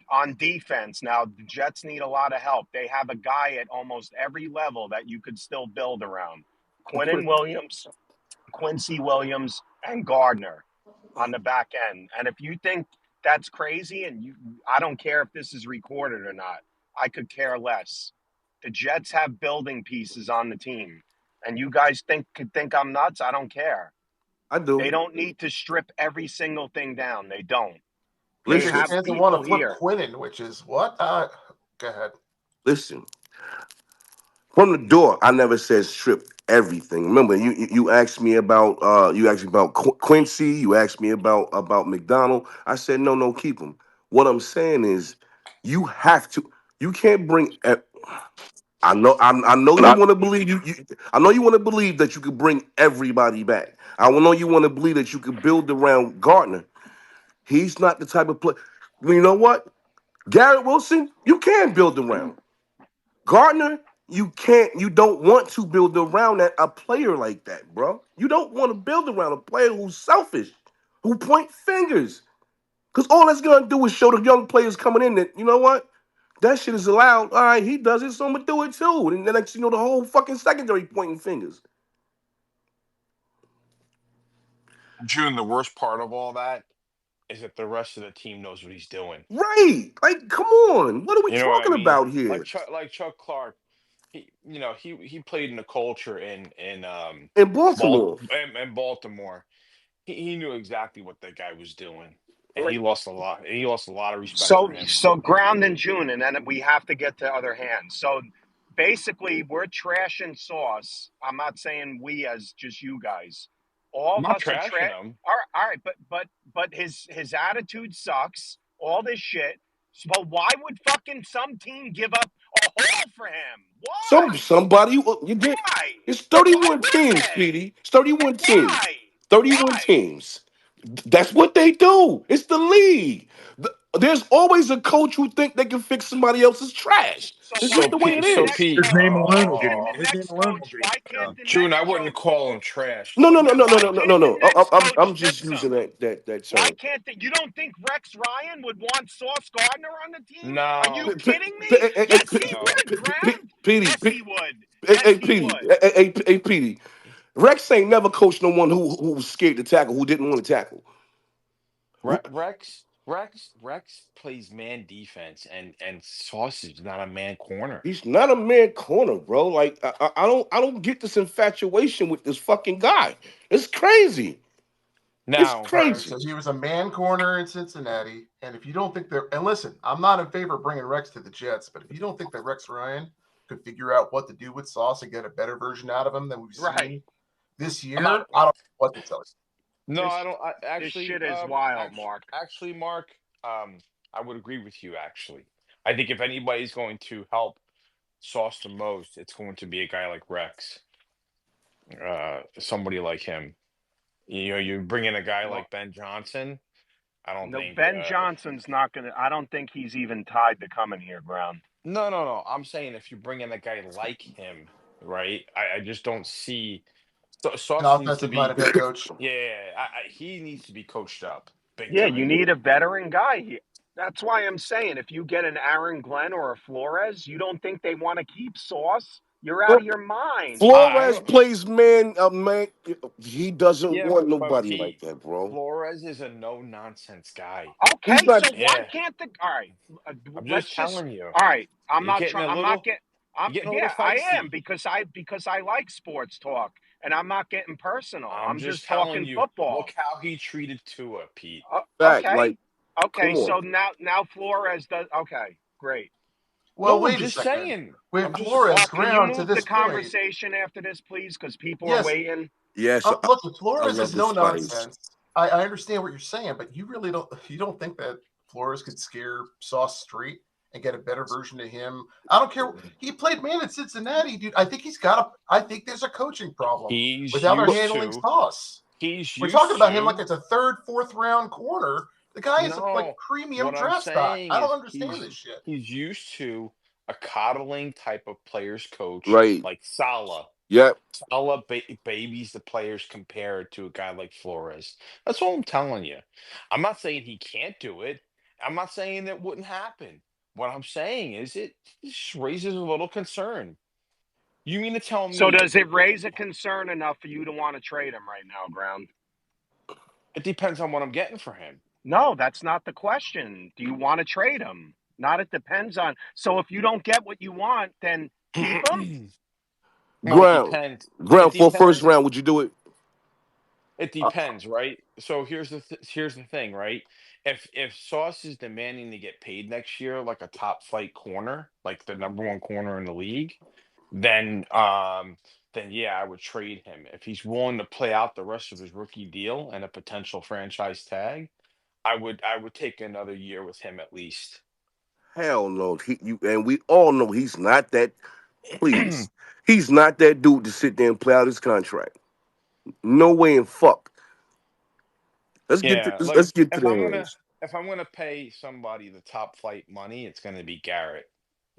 On defense, now the Jets need a lot of help. They have a guy at almost every level that you could still build around. Quincy Williams, and Gardner on the back end. And if you think that's crazy, I don't care if this is recorded or not. I could care less. The Jets have building pieces on the team, and you guys could think I'm nuts. I don't care. I do. They don't need to strip every single thing down. They don't. They Patriots Listen, have fans want people to flip here. Quinnen, which is what? Go ahead. listen. From the door, I never said strip everything. Remember, you asked me about Quincy. You asked me about McDonald. I said no, keep him. What I'm saying is, you have to. You can't bring. I know you want to believe I know you want to believe that you could bring everybody back. I know you want to believe that you could build around Gardner. He's not the type of player. You know what? Garrett Wilson, you can build around. Gardner, you don't want to build around a player like that, bro. You don't want to build around a player who's selfish, who point fingers. Because all that's going to do is show the young players coming in that, you know what? That shit is allowed. All right, he does it, so I'm going to do it too. And then next, the whole fucking secondary pointing fingers. June, the worst part of all that is that the rest of the team knows what he's doing. Right. Like, come on. What are we You know what I talking mean? about here? Like Chuck Clark, he played in the culture in In Baltimore. Baltimore. He knew exactly what that guy was doing, and he lost a lot. He lost a lot of respect So from him. so ground in June, and then we have to get to other hands. So basically, we're trashing Sauce. I'm not saying we as just you guys. All I'm of not us are trashing him. all right, but his attitude sucks. All this shit. But why would fucking some team give up a haul for him? Why? Somebody you did. Why? It's Why 31 would teams, they? Petey. It's 31 teams. Why? 31 Why? teams. That's what they do. It's the league. There's always a coach who think they can fix somebody else's trash. So It's why just the way can't it the is. next Pete, His name coach? Why alone will get can't him. the His name next alone will coach? get Why him. can't the June, I next wouldn't coach? call him trash No, no, though. no, no, no, Why no, no, no, can't the no. next I'm coach just fix using him? that Why term. can't you don't think Rex Ryan would want Sauce Gardner on the team? Are you No, kidding me? Yes, he no. would, Ground. Petey, Yes, he would. Yes, hey, he Petey, would. hey, Petey. Rex ain't never coached no one who was scared to tackle, who didn't want to tackle. Rex plays man defense, and Sauce is not a man corner. He's not a man corner, bro. Like I don't get this infatuation with this fucking guy. It's crazy. It's Now, All right, crazy. so he was a man corner in Cincinnati, and if you don't think that, and listen, I'm not in favor of bringing Rex to the Jets, but if you don't think that Rex Ryan could figure out what to do with Sauce and get a better version out of him than we've Right. seen this I'm not. year, I don't know what to tell you. No, This I don't. this Actually, shit is wild, Mark. Mark, I would agree with you. Actually, I think if anybody's going to help Sauce the most, it's going to be a guy like Rex, somebody like him. You bring in a guy Well, like Ben Johnson. I don't no, think. Ben Johnson's not gonna. I don't think he's even tied to coming here, Ground. No. I'm saying if you bring in a guy like him, right? I just don't see. An Sauce needs to offensive be. minded head coach. Yeah, he needs to be coached up big Yeah, you time. need a veteran guy here. That's why I'm saying if you get an Aaron Glenn or a Flores, you don't think they want to keep Sauce You're out of your mind. Flores plays man. Man, he doesn't Yeah, want but nobody like Pete, that, bro. Flores is a no nonsense guy. He's Okay, not. so why Yeah, can't the all right? I'm Let's just just telling you. all right. I'm You're not getting trying. a I'm not little, getting. you're getting a little Yeah, I am feisty. because I like sports talk, and I'm not getting personal. I'm I'm just just telling talking you. football. Look how he treated Tua, Pete. Fact, Okay, like, okay. come on. So now Flores does. Okay, great. Well, No, I'm wait a just second. saying. With I'm just. Flores Mark, can you ground to move the this point, conversation after this, please? Because people are yes, waiting. Yes, look, if I Flores love is the no spice. nonsense. I understand what you're saying, but you don't think that Flores could scare Sauce straight and get a better version of him? I don't care. He played man in Cincinnati, dude. I think there's a coaching problem with He's how they're used handling to. Sauce. He's We're talking used about him like to. it's a third, fourth round corner. The guy is like No, premium what I'm draft stock. saying I don't is understand this shit. he's used to a coddling type of players coach Right. like Salah. Yep. Salah babies the players compared to a guy like Flores. That's all I'm telling you. I'm not saying he can't do it. I'm not saying it wouldn't happen. What I'm saying is it just raises a little concern. You mean to tell So me does it raise a concern enough for you to want to trade him right now, Ground? it depends on what I'm getting for him? No, that's not the question. Do you want to trade him? Not it depends on. So if you don't get what you want, then keep him. Well, it Ground. depends. It Ground for first depends. round. Would you do it? It depends, right? So here's the thing, right? If Sauce is demanding to get paid next year like a top flight corner, like the number one corner in the league, then then yeah, I would trade him. If he's willing to play out the rest of his rookie deal and a potential franchise tag, I would take another year with him at least. Hell no. And we all know he's not that. Please, he's not that dude to sit there and play out his contract. No way in fuck. Yeah, like Let's get to the hands. if I'm gonna pay somebody the top flight money, it's gonna be Garrett.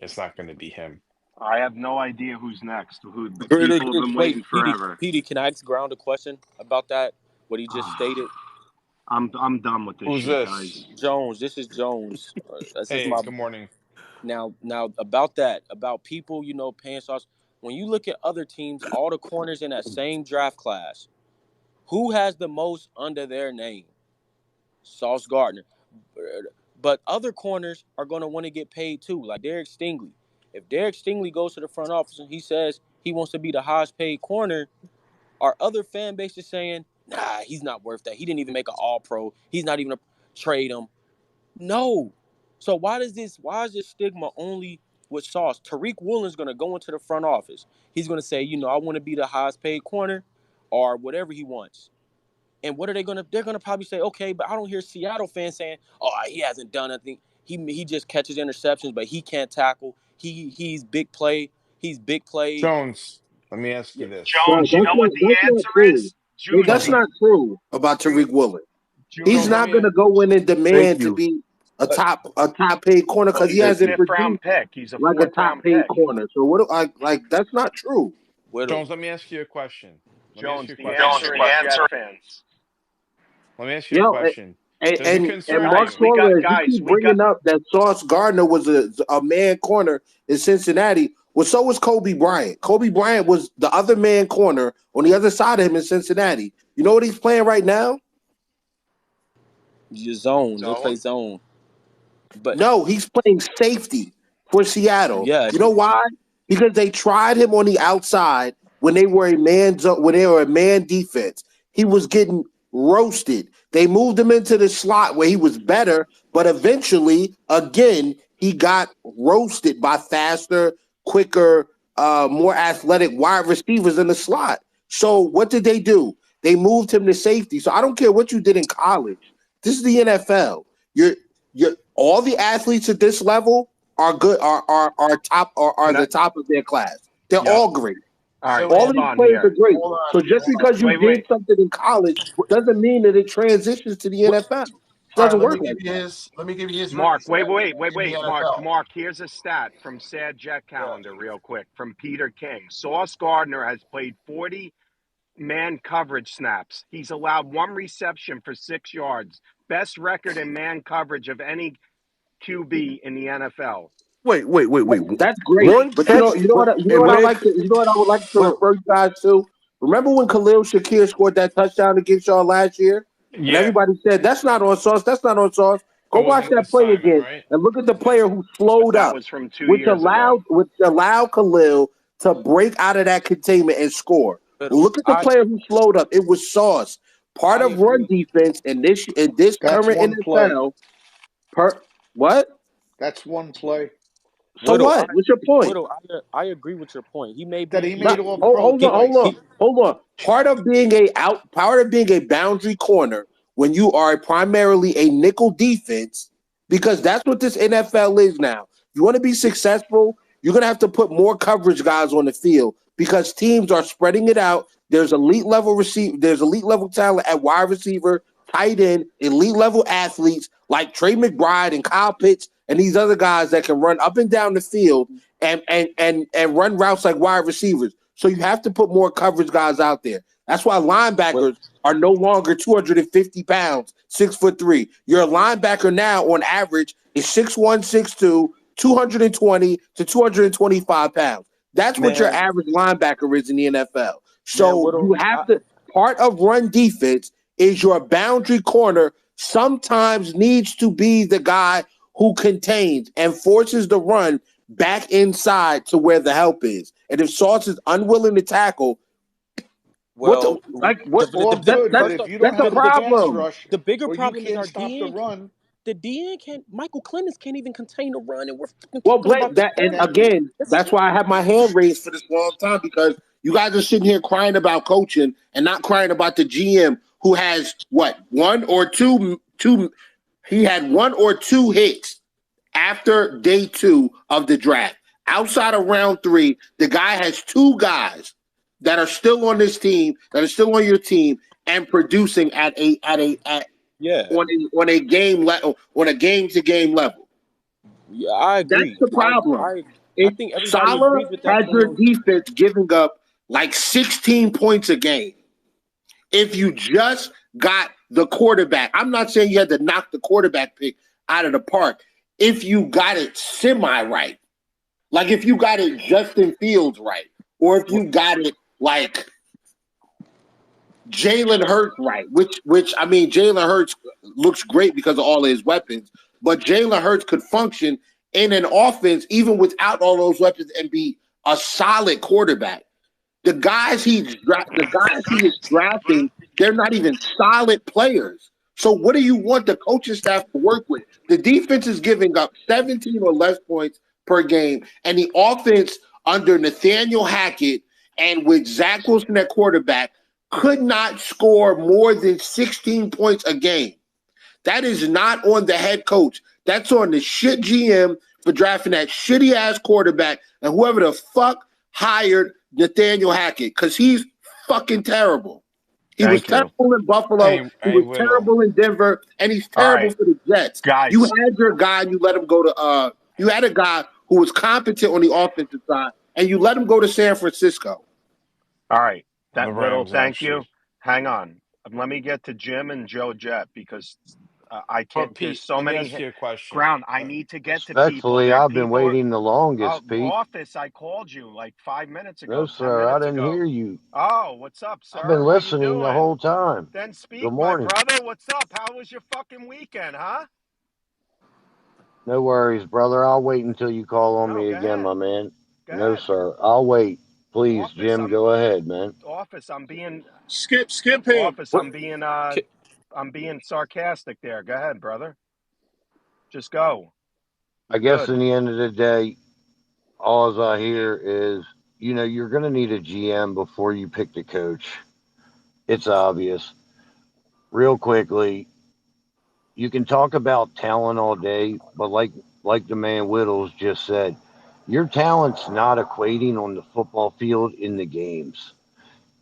It's not gonna be him. I have no idea who's next. Who Wait, people have been wait, waiting forever. Petey, can I ask Ground a question about that? What he just stated? I'm done with this Who's shit, this? guys. Jones, this is Jones. This is Hey, my good morning. now about that, about people, paying Sauce. When you look at other teams, all the corners in that same draft class, who has the most under their name? Sauce Gardner. But other corners are going to want to get paid too, like Derek Stingley. If Derek Stingley goes to the front office and he says he wants to be the highest paid corner, our other fan base is saying, nah, he's not worth that. He didn't even make an all-pro. He's not even a trade him. No. So why is this stigma only with Sauce? Tariq Woolen's going to go into the front office. He's going to say, I want to be the highest paid corner or whatever he wants. And what are they going to? They're going to probably say, okay, but I don't hear Seattle fans saying, oh, he hasn't done anything. He just catches interceptions, but he can't tackle. He's big play. He's big play. Jones, let me ask Yeah. you this. Right, Jones, you know what the that's not answer true. is? Juno, That's not true about Juno, Tariq Woolen. He's Jones, Juno. let not me gonna go in and Thank demand to you. be a Uh, top paid corner Well, because he he's a Thank hasn't you. fifth produced round pick. He's a like a fourth top round paid pick. corner. So what? Like that's not true. Whittle. Jones, let me ask you a question. Let me ask Jones, you a the question, answer is Jones. Jet fans. Let me ask you a Yo, question. Does it and concern Mark Guys, you? Suarez, you keep we got bringing up that Sauce Gardner was a man corner in Cincinnati. Well, so was Kobe Bryant. Kobe Bryant was the other man corner on the other side of him in Cincinnati. You know what he's playing right now? Your zone. They play zone. zone. But No, he's playing safety for Seattle. yeah, You know why? Because they tried him on the outside when they were a man defense. He was getting roasted. They moved him into the slot where he was better, but eventually, again, he got roasted by faster, quicker, more athletic wide receivers in the slot. So what did they do? They moved him to safety. So I don't care what you did in college. This is the NFL. You're all the athletes at this level are good are top are Can I? the top of their class. They're Yep. all great. All right, So All of hold these on players are here. great. Hold on, So just hold on. because you did Wait. something in college doesn't mean that it transitions to the NFL. It All right, doesn't work like that. let me give you his rookie Mark, stats in the Mark, NFL. Mark, here's a stat from Sad Jet Yeah. Calendar, real quick, from Peter King. Sauce Gardner has played 40 man coverage snaps. He's allowed one reception for 6 yards. Best record in man coverage of any QB in the NFL. Wait. That's great. One But catch you know and what I one. like to you know what I would like to Well, refer you guys to? Remember when Khalil Shakir scored that touchdown against y'all last year? And yeah, everybody said that's not on sauce, that's not on sauce. it Go watch wasn't that play assignment, again right? and look at the Yeah. player who But slowed that up, was from 2 years ago. which allowed Khalil to break out of that containment and score. Little. Look at the player who slowed up. It was Sauce. Part I of run agree. defense in this That's current one play. NFL. Per what? That's one play So Widow, what? What's your point? I agree with your point. He may that be he he made Not, all hold, pro hold on, hold twice. on, hold on. Part of being a boundary corner when you are primarily a nickel defense, because that's what this NFL is now. You want to be successful, you're gonna have to put more coverage guys on the field because teams are spreading it out. There's elite level talent at wide receiver, tight end, elite level athletes like Trey McBride and Kyle Pitts and these other guys that can run up and down the field and run routes like wide receivers. So you have to put more coverage guys out there. That's why well, linebackers are no longer 250 pounds, 6'3". Your linebacker now, on average, is 6'1", 6'2", 220 to 225 pounds. That's what your man, average linebacker is in the NFL. man, So Widow, you have to part of run defense is your boundary corner sometimes needs to be the guy who contains and forces the run back inside to where the help is. And if Sauce is unwilling to tackle, what the, well, like what All good, but that's first if off, you don't that's a have a pass problem. rush the bigger or you problem is can't our stop the DN. run, The DN can't. Michael Clemens can't even contain the run, and we're fucking Well, talking Blake, about this that and corner. exactly. again, that's why I have my hand raised for this long time because you guys are sitting here crying about coaching and not crying about the GM who has what one or two. He had one or two hits after day 2 of the draft. Outside of round 3, the guy has 2 guys that are still on this team, that are still on your team, and producing at Yeah, on a game level, on a game to game level. yeah, I That's agree. the problem. I If think everybody Salah agrees with that had point your on. defense giving up like 16 points a game, if you just got the quarterback, I'm not saying you had to knock the quarterback pick out of the park. If you got it semi right, like if you got it Justin Fields right, or if you got it like Jalen Hurts right, which I mean Jalen Hurts looks great because of all of his weapons, but Jalen Hurts could function in an offense even without all those weapons and be a solid quarterback. The guys he is drafting, they're not even solid players. So what do you want the coaching staff to work with? The defense is giving up 17 or less points per game, and the offense under Nathaniel Hackett and with Zach Wilson at quarterback could not score more than 16 points a game. That is not on the head coach. That's on the shit GM for drafting that shitty ass quarterback and whoever the fuck hired Nathaniel Hackett because he's fucking terrible. He was Thank you. terrible in Buffalo. Hey, He hey, was Widow. terrible in Denver, and he's All terrible right, for the Jets. You guys. had your guy, and you let him go to. You had a guy who was competent on the offensive side, and you let him go to San Francisco. All right, The that little. Rams Thank you. actually. Hang on. Let me get to Jim and Joe Jet because I can't. But There's Pete, so let me many ask you a question. ground. I need to get to people. Respectfully, There are I've been people. waiting the longest, Pete. Office. I called you like 5 minutes No, ago, ten sir, I minutes didn't ago. hear you. Oh, what's up, I've sir? been How you listening the doing? whole time. Then Good speak, my morning. brother. What's up? How was your fucking weekend, huh? No worries, brother. I'll wait until you call on No, me go again, ahead. my man. Go No, ahead. sir. I'll wait. Please, Office. Jim, go ahead, man. I'm being Skip him. office. What? I'm being sarcastic there. Go ahead, brother. Just go. I You're guess good. in the end of the day, all I hear is, you're going to need a GM before you pick the coach. It's obvious. Real quickly, you can talk about talent all day, but like the man Whittles just said, your talent's not equating on the football field in the games.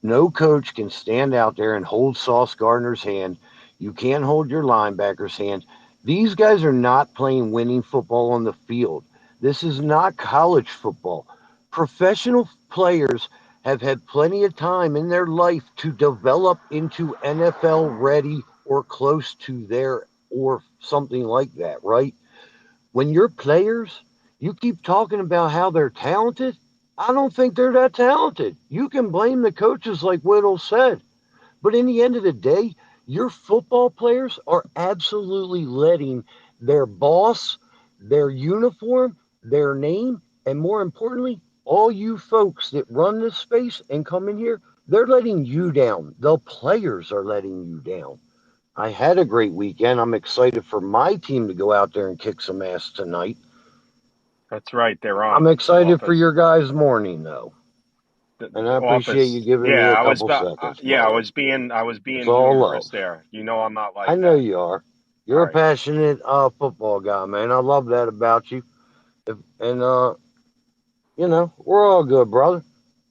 No coach can stand out there and hold Sauce Gardner's hand. You can't hold your linebackers' hands. These guys are not playing winning football on the field. This is not college football. Professional players have had plenty of time in their life to develop into NFL ready or close to there or something like that, right? When you're players, You keep talking about how they're talented. I don't think they're that talented. You can blame the coaches, like Whittle said. But in the end of the day, your football players are absolutely letting their boss, their uniform, their name, and more importantly, all you folks that run this space and come in here, they're letting you down. The players are letting you down. I had a great weekend. I'm excited for my team to go out there and kick some ass tonight. That's right. They're I'm on excited for office. your guys' morning, though. And I appreciate you Office. giving me Yeah, a I was. couple seconds, Yeah, I brother. was being. I was It's being all humorous love. there. You know, I'm not I like know that. you are. All You're a right. passionate football guy, man. I love that about you. And we're all good, brother.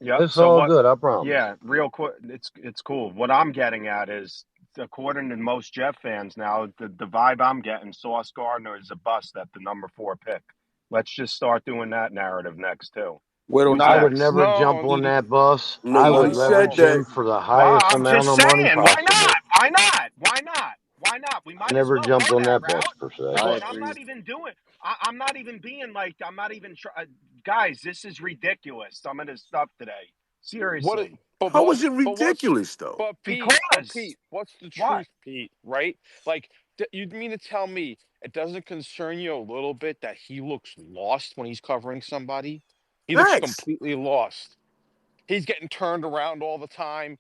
Yep. It's So all what? good. I promise. Yeah, real quick. It's cool. What I'm getting at is, according to most Jeff fans now, the vibe I'm getting, Sauce Gardner is a bust at the number 4 pick. Let's just start doing that narrative next too. Whittle, Who's I not would next? never No, jump on he, that bus. I would Nobody said leverage no. him that. for the Well, highest I'm amount just of money saying, why not? possible. Why not? Why not? Why not? We I might as never well go jumped on that that bus route. per se. I Listen, I'm agree. not even doing. I'm not even being like. I'm not even. Guys, this is ridiculous. Some of this stuff today. what? Seriously. But How what? is it But what's? ridiculous though? But Because Pete, what's the what? truth, Pete? Right? Like, you mean to tell me it doesn't concern you a little bit that he looks lost when he's covering somebody? He looks Facts. completely lost. He's getting turned around all the time.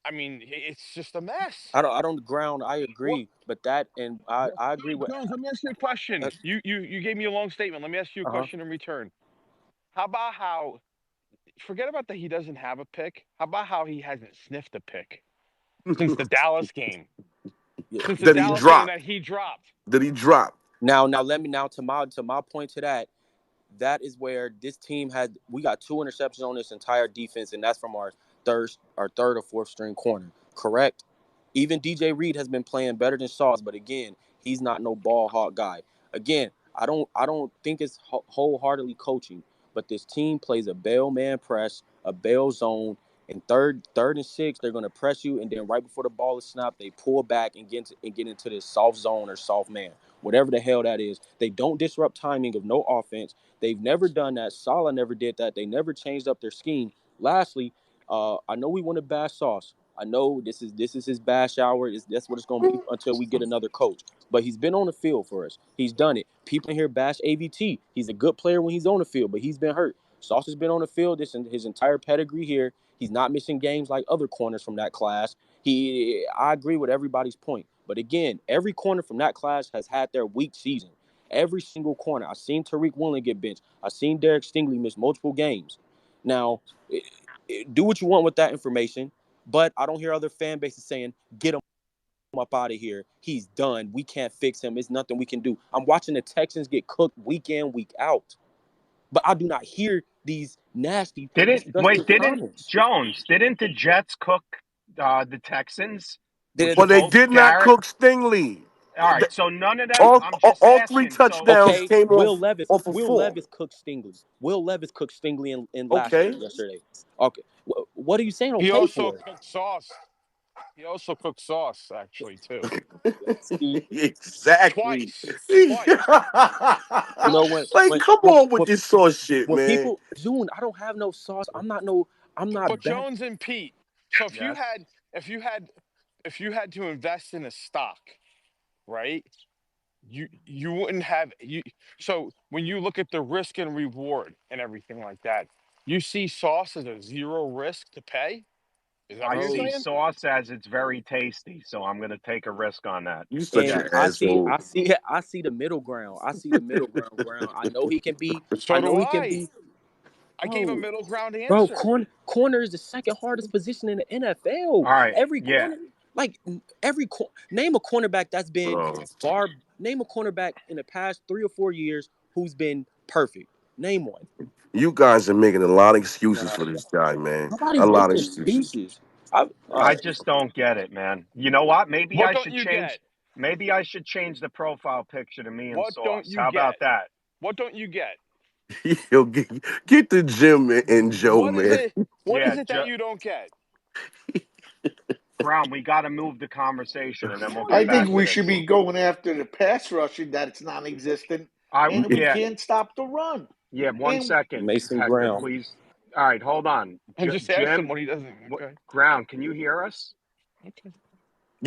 I mean, it's just a mess. I don't ground. I What? agree, but that and I agree with. Jones, let me ask you a question. You gave me a long statement. Let me ask you a Uh huh. question in return. How about how? Forget about that he doesn't have a pick. How about how he hasn't sniffed a pick since the Dallas game? Yeah. Since the That he Dallas game dropped. that he dropped. That he dropped. Now let me now to my point to that. That is where this team had we got 2 interceptions on this entire defense, and that's from our third or fourth string corner. Correct. Even DJ Reed has been playing better than Sauce, but again, he's not no ball hawk guy. Again, I don't think it's wholeheartedly coaching, but this team plays a bail man press, a bail zone, and third and six, they're gonna press you, and then right before the ball is snapped, they pull back and get into this soft zone or soft man, whatever the hell that is. They don't disrupt timing of no offense. They've never done that. Salah never did that. They never changed up their scheme. Lastly, I know we want to bash Sauce. I know this is his bash hour. That's what it's gonna be until we get another coach. But he's been on the field for us. He's done it. People in here bash AVT. He's a good player when he's on the field, but he's been hurt. Sauce has been on the field his entire pedigree here. He's not missing games like other corners from that class. I agree with everybody's point. But again, every corner from that class has had their weak season. Every single corner. I've seen Tariq Woolen get benched. I've seen Derek Stingley miss multiple games. Now, do what you want with that information, but I don't hear other fan bases saying, get him up out of here. He's done. We can't fix him. It's nothing we can do. I'm watching the Texans get cooked week in, week out. But I do not hear these nasty, disgusting Didn't comments. Jones? Didn't the Jets cook the Texans with Did, But they both did not Garrett? cook Stingley. All right, The- so none of them. All, I'm all, just all three asking. So touchdowns okay, came Will Levis. off of Will four. Levis cooked Stingley. Will Levis cooked Stingley in last Okay. game yesterday. Okay. What are you saying He okay also for? cooked sauce. He also cooked sauce, actually, too. See, Exactly. Twice. Twice. you know Twice. when Come when on with when this sauce shit, when man. people June, I don't have no sauce. I'm But not bad. Jones and Pete. So yes. if you had if you had to invest in a stock, right? You wouldn't have you so when you look at the risk and reward and everything like that, you see sauce as a zero risk to pay? Is that I what you're see Bro, saying? sauce as it's very tasty, so I'm going to take a risk on that. You such and an Yes. asshole. I see the middle ground. I see the middle ground. I know he can be. I So do know he can I. be. I gave a Bro, middle ground bro, answer. corner is the second hardest position in the NFL. All right. Every Yeah. corner, like name a cornerback that's been Oh. far. Name a cornerback in the past 3 or 4 years who's been perfect. Name one. You guys are making a lot of excuses for this guy, man. Nobody's A lot of making excuses. excuses. All I right. just don't get it, man. You know what? What don't you get? Maybe I should change the profile picture to me and What don't sauce. you How about get? that? What don't you get? Yo, get the gym and Joe, What is man. it? What Yeah, is it that you don't get? Brown, we got to move the conversation and then we'll I get think back to we should this. be going after the pass rushing that's non-existent And we Yeah, can't stop the run. yeah. One And second, Mason Hector, Brown. please. All right, hold on, I just asked him Jim. what he doesn't. What, Okay. Ground? Can you hear us? Okay.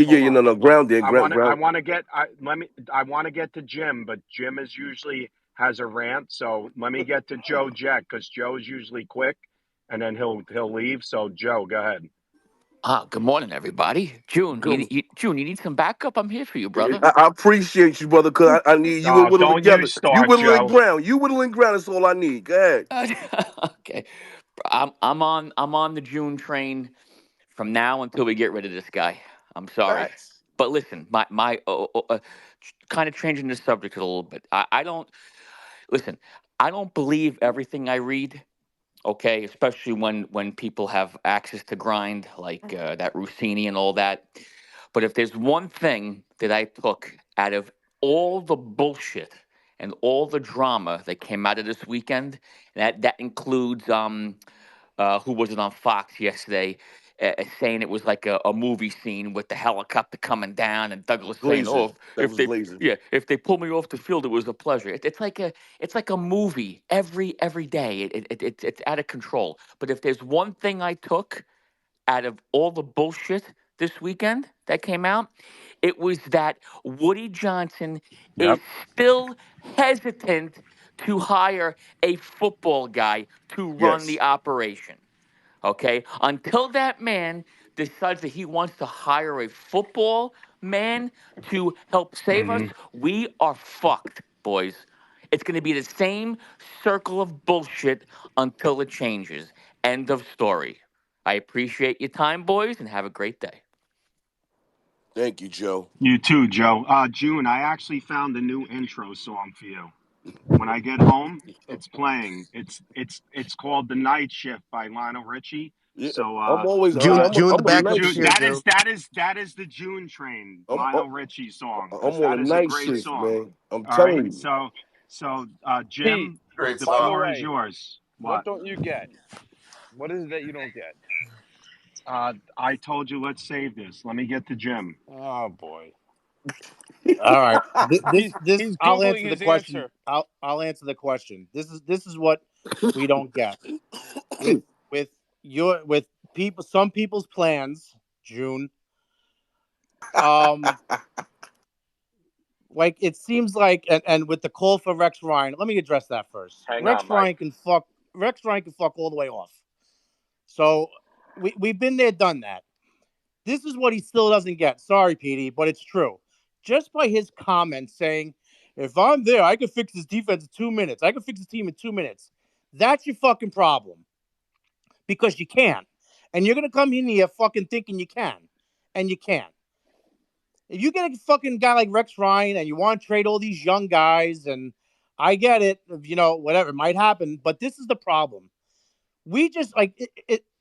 Hold on. No, ground there, I ground. want to get. I want to get to Jim, but Jim is usually has a rant. So let me get to Joe Jack because Joe is usually quick, and then he'll leave. So Joe, go ahead. Good morning, everybody. June, Come, June, you need some backup? I'm here for you, brother. I appreciate you, brother, because I need you and Whittle Don't you together. You start, Whittle and Joe. ground. You Whittle and ground is all I need. Go ahead. Okay, I'm on the June train from now until we get rid of this guy. I'm sorry, Facts. but listen, my kind of changing the subject a little bit. I don't listen. I don't believe everything I read. Okay, especially when people have access to grind like that Rossini and all that. But if there's one thing that I took out of all the bullshit and all the drama that came out of this weekend, that includes who was it on Fox yesterday, saying it was like a movie scene with the helicopter coming down and Douglas saying, "Oh, Glazer. That was Glazer. if they pull me off the field, it was a pleasure." It's like a movie every day. It's out of control. But if there's one thing I took out of all the bullshit this weekend that came out, it was that Woody Johnson is Yep. still hesitant to hire a football guy to run Yes. the operation. Okay? Until that man decides that he wants to hire a football man to help save us, Hmm. we are fucked, boys. It's going to be the same circle of bullshit until it changes. End of story. I appreciate your time, boys, and have a great day. Thank you, Joe. You too, Joe. June, I actually found the new intro song for you. When I get home, it's playing. It's called "The Night Shift" by Lionel Richie. Yeah, So I'm always. June, June, the I'm a backup's night June, here, shift. June. that is the June Train, I'm Lionel Richie song, I'm because on that a is a night great shift, song. man. I'm All right, telling you. Pete, Jim, Great the by the song. floor is way, yours. what What? don't you get? What is it that you don't get? I told you, let's save this. Let me get to Jim. Oh boy, All right. This he's I'll googling answer the his question. answer. I'll answer the question. This is what we don't get with with people, some people's plans, June. Um like it seems like, and with the call for Rex Ryan, let me address that first. Hang on, Mike. Rex Ryan can fuck all the way off. So we've been there, done that. This is what he still doesn't get. Sorry, Petey, but it's true. Just by his comments saying, if I'm there, I can fix this defense in 2 minutes. I can fix this team in 2 minutes. That's your fucking problem. Because you can. And you're going to come in here fucking thinking you can. And you can't. If you get a fucking guy like Rex Ryan and you want to trade all these young guys, and I get it, whatever, it might happen. But this is the problem. We just, like,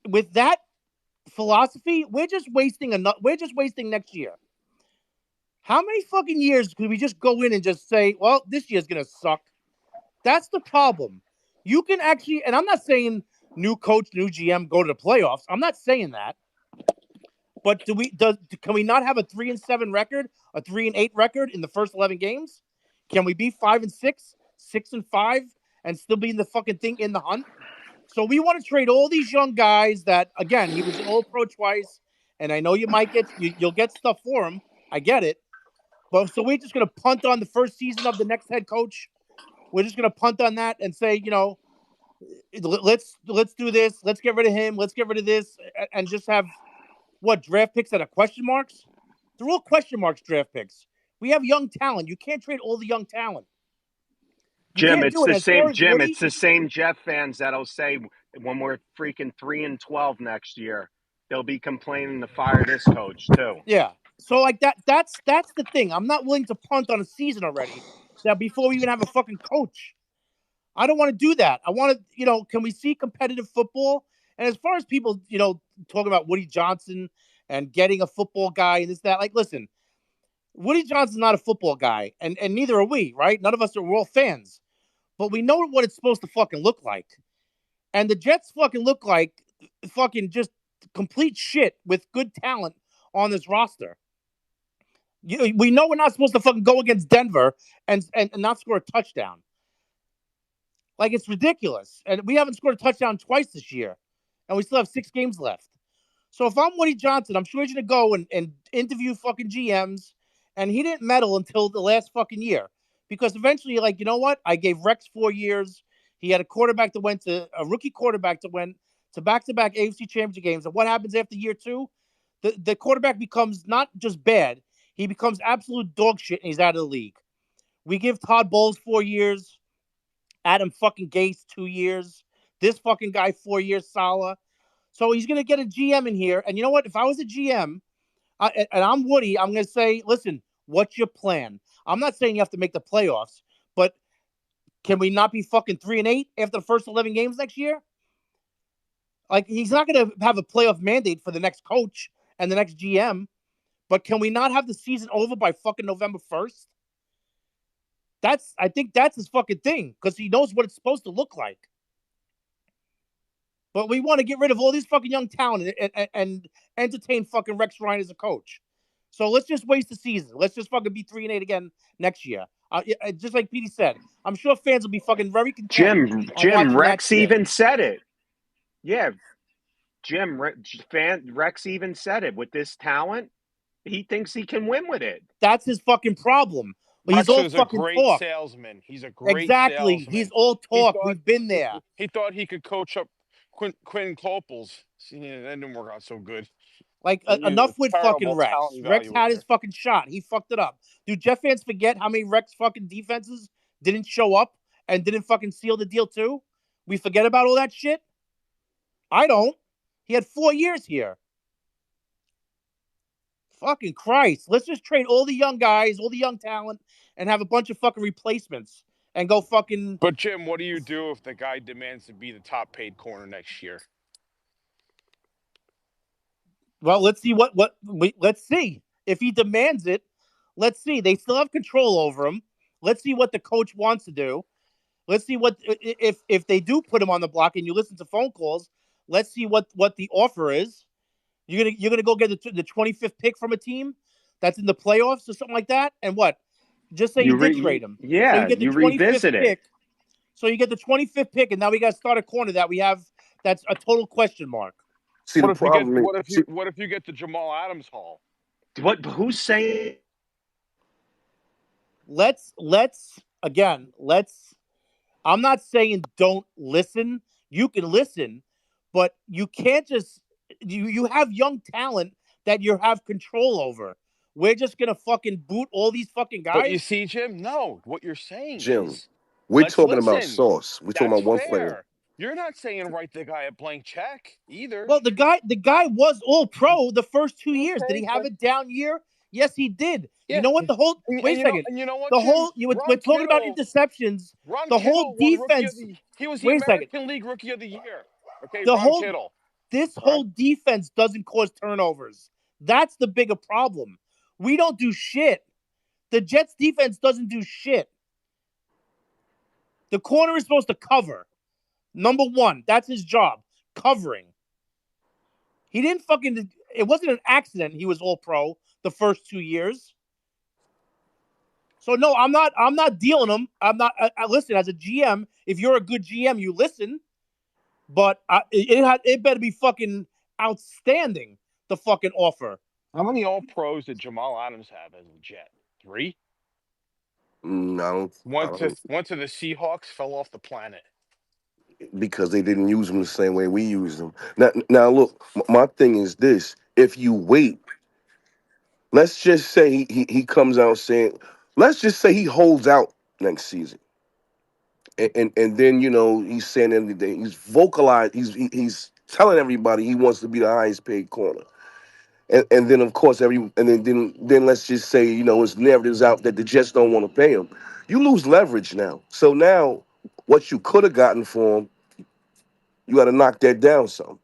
with that philosophy, we're just wasting next year. How many fucking years could we just go in and just say, well, this year's going to suck? That's the problem. You can actually, and I'm not saying new coach, new GM, go to the playoffs. I'm not saying that. But can we not have a 3-7 record, a 3-8 record in the first 11 games? Can we be 5-6, 6-5, and still be in the fucking thing in the hunt? So we want to trade all these young guys that, again, he was an All-Pro twice, and I know you'll get stuff for him. I get it. But so we're just going to punt on the first season of the next head coach. We're just going to punt on that and say, let's do this. Let's get rid of him. Let's get rid of this, and just have draft picks that are question marks. They're all question marks. Draft picks. We have young talent. You can't trade all the young talent. You Jim, can't it's do it. the As far same. as Jim, Woody, it's the same Jeff fans that'll say when we're freaking 3-12 next year, they'll be complaining to fire this coach too. yeah. So like that's the thing. I'm not willing to punt on a season already. That before we even have a fucking coach. I don't want to do that. I want to, can we see competitive football? And as far as people, talking about Woody Johnson and getting a football guy and this, that, like, listen, Woody Johnson's not a football guy, and neither are we, right? None of us we're all fans. But we know what it's supposed to fucking look like. And the Jets fucking look like fucking just complete shit with good talent on this roster. We know we're not supposed to fucking go against Denver and not score a touchdown. Like, it's ridiculous. And we haven't scored a touchdown twice this year, and we still have 6 games left. So if I'm Woody Johnson, I'm sure he's going to go and interview fucking GMs, and he didn't meddle until the last fucking year. Because eventually you're like, you know what? I gave Rex 4 years. He had a quarterback that went to a rookie quarterback that went to back-to-back AFC Championship games. And what happens after year 2? The quarterback becomes not just bad, he becomes absolute dog shit, and he's out of the league. We give Todd Bowles 4 years, Adam fucking Gase 2 years, this fucking guy 4 years, Salah. So he's going to get a GM in here. And you know what? If I was a GM and I'm Woody, I'm going to say, listen, what's your plan? I'm not saying you have to make the playoffs, but can we not be fucking 3-8 after the first 11 games next year? Like, he's not going to have a playoff mandate for the next coach and the next GM, but can we not have the season over by fucking November 1st? I think that's his fucking thing, because he knows what it's supposed to look like. But we want to get rid of all these fucking young talent and entertain fucking Rex Ryan as a coach. So let's just waste the season. Let's just fucking be 3-8 again next year. Just like Petey said, I'm sure fans will be fucking very content. Jim, Rex even said it. Yeah, Rex even said it. With this talent, he thinks he can win with it. That's his fucking problem. He's all fucking talk. Salesman. He's a great exactly. salesman. He's all talk. We've been there. He thought he could coach up Quinn Clopels. See, that didn't work out so good. Like, enough with fucking Rex. Rex had his fucking shot. He fucked it up. Do Jet fans forget how many Rex fucking defenses didn't show up and didn't fucking seal the deal too? We forget about all that shit? I don't. He had 4 years here. Fucking Christ. Let's just trade all the young guys, all the young talent, and have a bunch of fucking replacements and go fucking... But, Jim, what do you do if the guy demands to be the top paid corner next year? Well, let's see let's see. If he demands it, let's see. They still have control over him. Let's see what the coach wants to do. Let's see what if they do put him on the block and you listen to phone calls. Let's see what the offer is. You're gonna go get the 25th pick from a team that's in the playoffs or something like that, and what? Just say you did trade him. Yeah, so you get the 25th revisit pick. it. So you get the 25th pick, and now we got to start a corner that we have that's a total question mark. See, the problem what if you get the Jamal Adams haul? Who's saying? Let's. I'm not saying don't listen. You can listen, but you can't just. You have young talent that you have control over. We're just gonna fucking boot all these fucking guys. But you see, Jim, no. What you're saying is, we're talking about Sauce. We're talking about one player. You're not saying write the guy a blank check either. Well, the guy was all pro the first 2 years. Did he have a down year? Yes, he did. Yeah. You know what? Wait a second. You know what? We're talking about interceptions. The whole defense. He was the American League Rookie of the Year. Okay, Kittle. This whole defense doesn't cause turnovers. That's the bigger problem. We don't do shit. The Jets defense doesn't do shit. The corner is supposed to cover. Number one, that's his job, covering. He didn't fucking. It wasn't an accident. He was all pro the first 2 years. So no, I'm not dealing him. I'm not. Listen, as a GM, if you're a good GM, you listen. But it better be fucking outstanding. The fucking offer. How many All Pros did Jamal Adams have as a Jet? 3. No. Went to the Seahawks, fell off the planet. Because they didn't use them the same way we use them. Now look, my thing is this: if you wait, let's just say he comes out saying, let's just say he holds out next season, and then he's saying everything. He's vocalized. He's telling everybody he wants to be the highest paid corner, and then of course then let's just say his narrative's out that the Jets don't want to pay him. You lose leverage now. So now what you could have gotten for him, you got to knock that down some.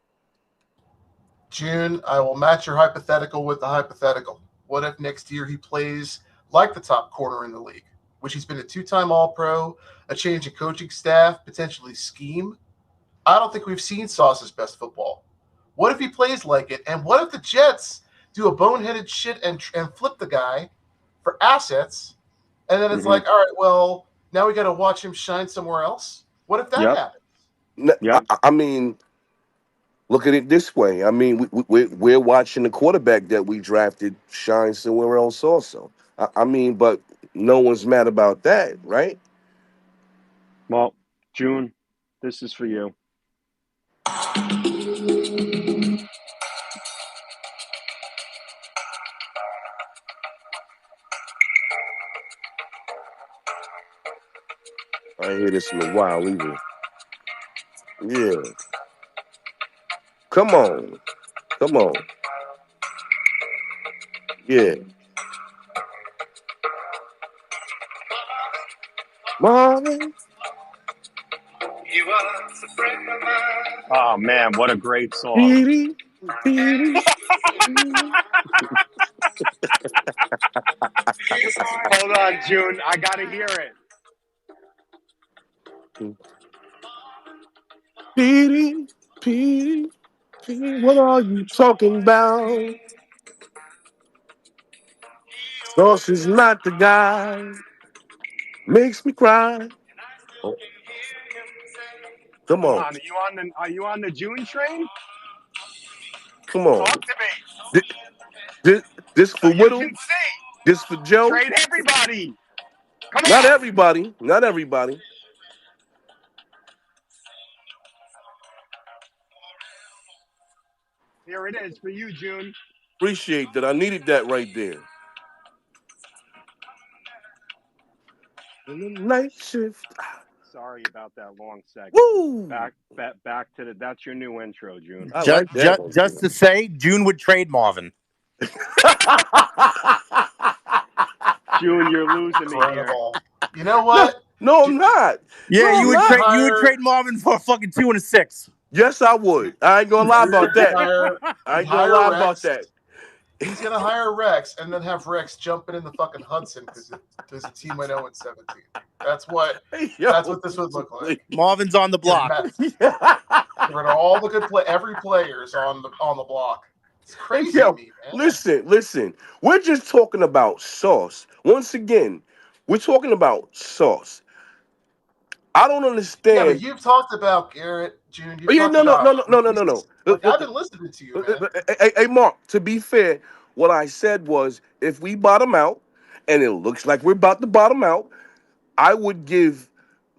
June, I will match your hypothetical with the hypothetical. What if next year he plays like the top corner in the league, which he's been a 2-time All-Pro, a change in coaching staff, potentially scheme? I don't think we've seen Sauce's best football. What if he plays like it? And what if the Jets do a boneheaded shit and flip the guy for assets, and then it's Mhm. like, all right, well, now we got to watch him shine somewhere else. What if that Yep. happens? Yep. I mean, look at it this way. I mean, we're watching the quarterback that we drafted shine somewhere else also. I mean, but no one's mad about that, right? Well, June, this is for you. I ain't hear this in a while either. Yeah. Come on. Come on. Yeah. Marvin. Oh man, what a great song! Petey. Petey. Hold on, June. I gotta hear it. Petey. Petey. Petey. What are you talking about? Sauce is not the guy. Makes me cry. Oh, come Come on. on, are you on the June train? Come Talk on. to me. This, this So for you can Whittle. see. This for Joe. Trade everybody. Come Not on. everybody. Not everybody. Here it is for you, June. Appreciate that. I needed that right there. In the night shift. Sorry about that long segment. Woo! Back to the. That's your new intro, June. I like that one. Just to say, June would trade Marvin. June, you're losing me here. Incredible. You know No, what? no, I'm not. Yeah, No, you I'm would not. trade Marvin for a fucking 2 and a 6. Yes, I would. I ain't gonna lie about that. I He'd ain't gonna hire lie about Rex. that. He's gonna hire Rex and then have Rex jumping in the fucking Hudson because the team went 0-17. That's what this would look like. Marvin's on the block. Get rid of all the good every player's on the block. It's crazy to me, man. Listen. We're just talking about Sauce. Once again, we're talking about Sauce. I don't Yeah, understand. but you've talked about Garrett, June. You've Yeah, talked about no. Like I've been listening to you, man. Hey, Mark, to be fair, what I said was if we bottom out, and it looks like we're about to bottom out, I would give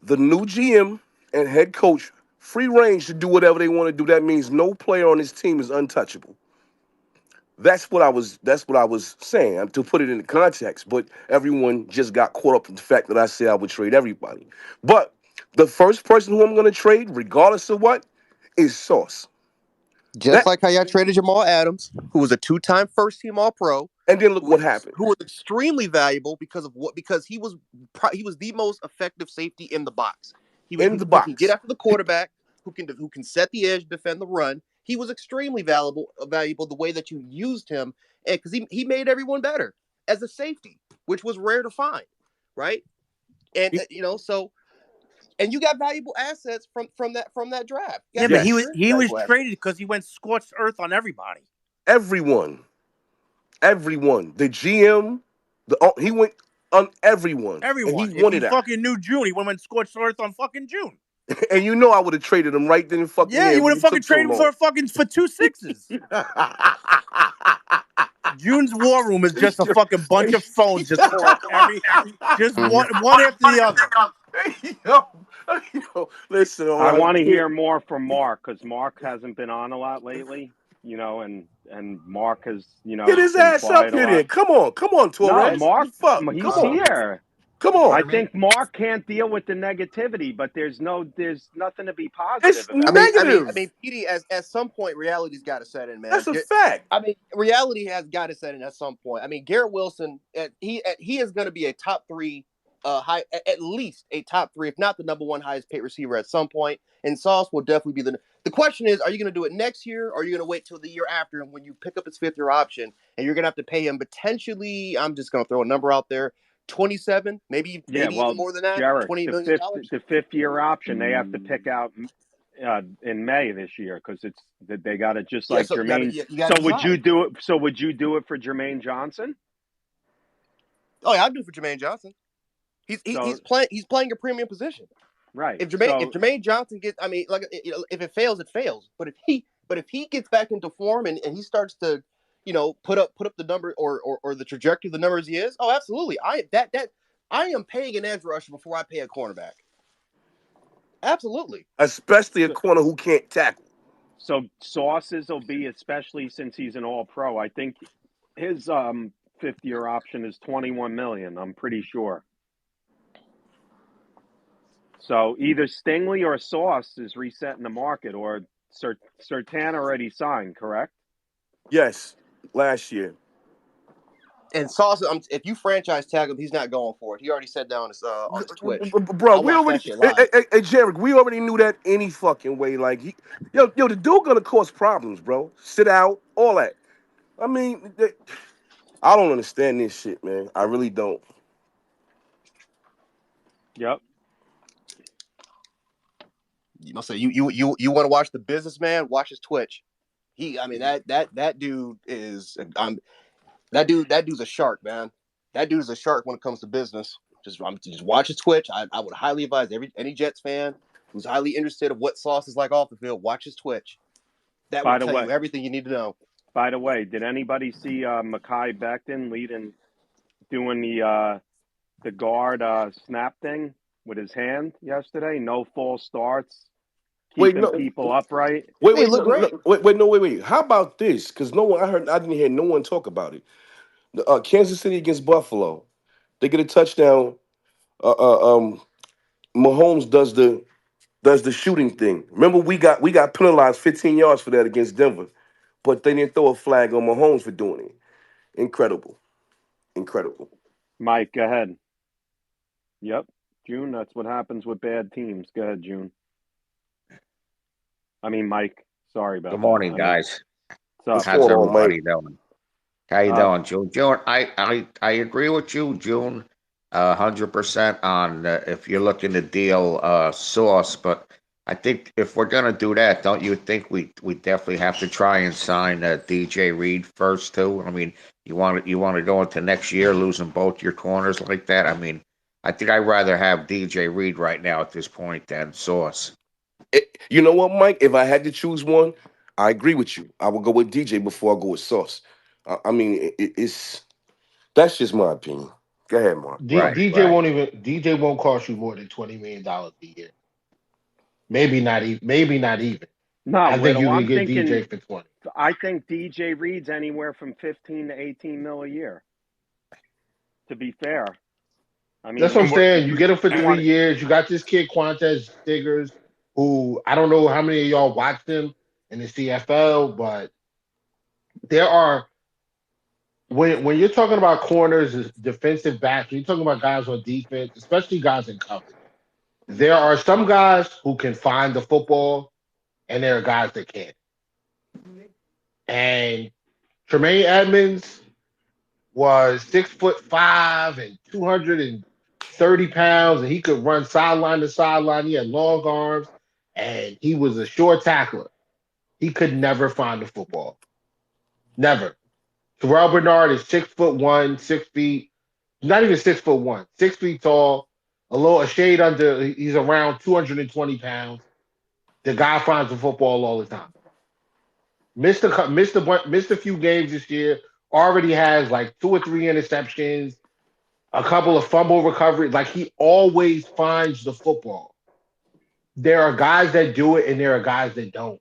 the new GM and head coach free range to do whatever they want to do. That means no player on this team is untouchable. That's what I was saying to put it into context. But everyone just got caught up in the fact that I said I would trade everybody. But the first person who I'm going to trade, regardless of what, is Sauce. Just like how y'all traded Jamal Adams, who was a 2-time first-team All-Pro, and then look what happened. Who was extremely valuable because he was the most effective safety in the box. Who can get after the quarterback, who can set the edge, defend the run. He was extremely valuable the way that you used him, and because he made everyone better as a safety, which was rare to find, right? And and you got valuable assets from that draft. Yeah, but he was traded because he went scorched earth on everybody. Everyone. The GM, he went on everyone. Everyone. And he wanted that. Fucking knew June, he went scorched earth on fucking June. And you know I would have traded him right then and fucking there. You would have fucking traded him for 2 6s. June's war room is just a fucking bunch of phones just one after the other. Listen, I want to hear more from Mark because Mark hasn't been on a lot lately, and Mark has, get his ass up here then. Come on, Torres. No, Mark, he's here. Come on. I think Mark can't deal with the negativity, but there's nothing to be positive it's about. Negative. I mean, Petey, at some point, reality's got to set in, man. That's a fact. I mean, reality has got to set in at some point. I mean, Garrett Wilson, he is going to be a top 3, at least a top 3, if not the number 1 highest paid receiver at some point. And Sauce will definitely be the question is, are you going to do it next year, or are you going to wait till the year after when you pick up his 5th-year option, and you're going to have to pay him potentially? I'm just going to throw a number out there. 27, maybe even more than that. Jared, $20 million. The 5th-year option they have to pick out in May this year because they got it just like Jermaine. So would you do it? So would you do it for Jermaine Johnson? Oh yeah, I'd do it for Jermaine Johnson. He's playing a premium position. Right. If Jermaine Johnson gets, I mean, like if it fails, it fails. But if he gets back into form and he starts to, put up the number or the trajectory of the numbers he is, oh absolutely. I am paying an edge rusher before I pay a cornerback. Absolutely. Especially a corner who can't tackle. So Sauce's will be, especially since he's an All-Pro. I think his fifth-year option is $21 million. I'm pretty sure. So either Stingley or Sauce is resetting the market, or Surtain already signed, correct? Yes, last year. And Sauce, if you franchise tag him, he's not going for it. He already said that on his Twitch. Bro, I we watched already, that shit live. hey, Jared, we already knew that any fucking way. Like, the dude gonna cause problems, bro. Sit out, all that. I mean, I don't understand this shit, man. I really don't. Yep. So you want to watch the businessman? Watch his Twitch. That dude is that dude's a shark, man. That dude's a shark when it comes to business. Just watch his Twitch. I would highly advise any Jets fan who's highly interested of what Sauce is like off the field, watch his Twitch. That will tell you everything you need to know. By the way, did anybody see Mekhi Becton doing the guard snap thing with his hand yesterday? No false starts, keeping people upright. Wait. How about this? Because I didn't hear no one talk about it. Kansas City against Buffalo, they get a touchdown. Mahomes does the shooting thing. Remember, we got penalized 15 yards for that against Denver, but they didn't throw a flag on Mahomes for doing it. Incredible. Mike, go ahead. Yep, June. That's what happens with bad teams. Go ahead, June. I mean, Mike. Sorry about that. Good morning, guys. What's How's going on, everybody Mike? doing? How you doing, June? June, I agree with you, June, 100% on if you're looking to deal Sauce, but I think if we're gonna do that, don't you think we definitely have to try and sign DJ Reed first too? I mean, you want to go into next year losing both your corners like that? I mean, I think I'd rather have DJ Reed right now at this point than Sauce. You know what, Mike? If I had to choose one, I agree with you. I would go with DJ before I go with Sauce. I mean, that's just my opinion. Go ahead, Mark. DJ won't cost you more than $20 million a year. Maybe not even. No, I think you I'm can get thinking DJ for 20. I think DJ Reed's anywhere from 15 to 18 mil a year. To be fair, I mean That's what I'm saying. You get him for 3 years. You got this kid Quantez Stiggers, who I don't know how many of y'all watched him in the CFL, but there are when you're talking about corners, defensive backs, when you're talking about guys on defense, especially guys in coverage. There are some guys who can find the football, and there are guys that can't. And Tremaine Edmonds was 6'5" and 230 pounds, and he could run sideline to sideline. He had long arms, and he was a short tackler. He could never find the football. Never. Terrell Bernard is 6'1", 6 feet, not even 6'1", 6 feet tall, a shade under. He's around 220 pounds. The guy finds the football all the time. Missed a few games this year. Already has like 2 or 3 interceptions, a couple of fumble recoveries. Like, he always finds the football. There are guys that do it, and there are guys that don't.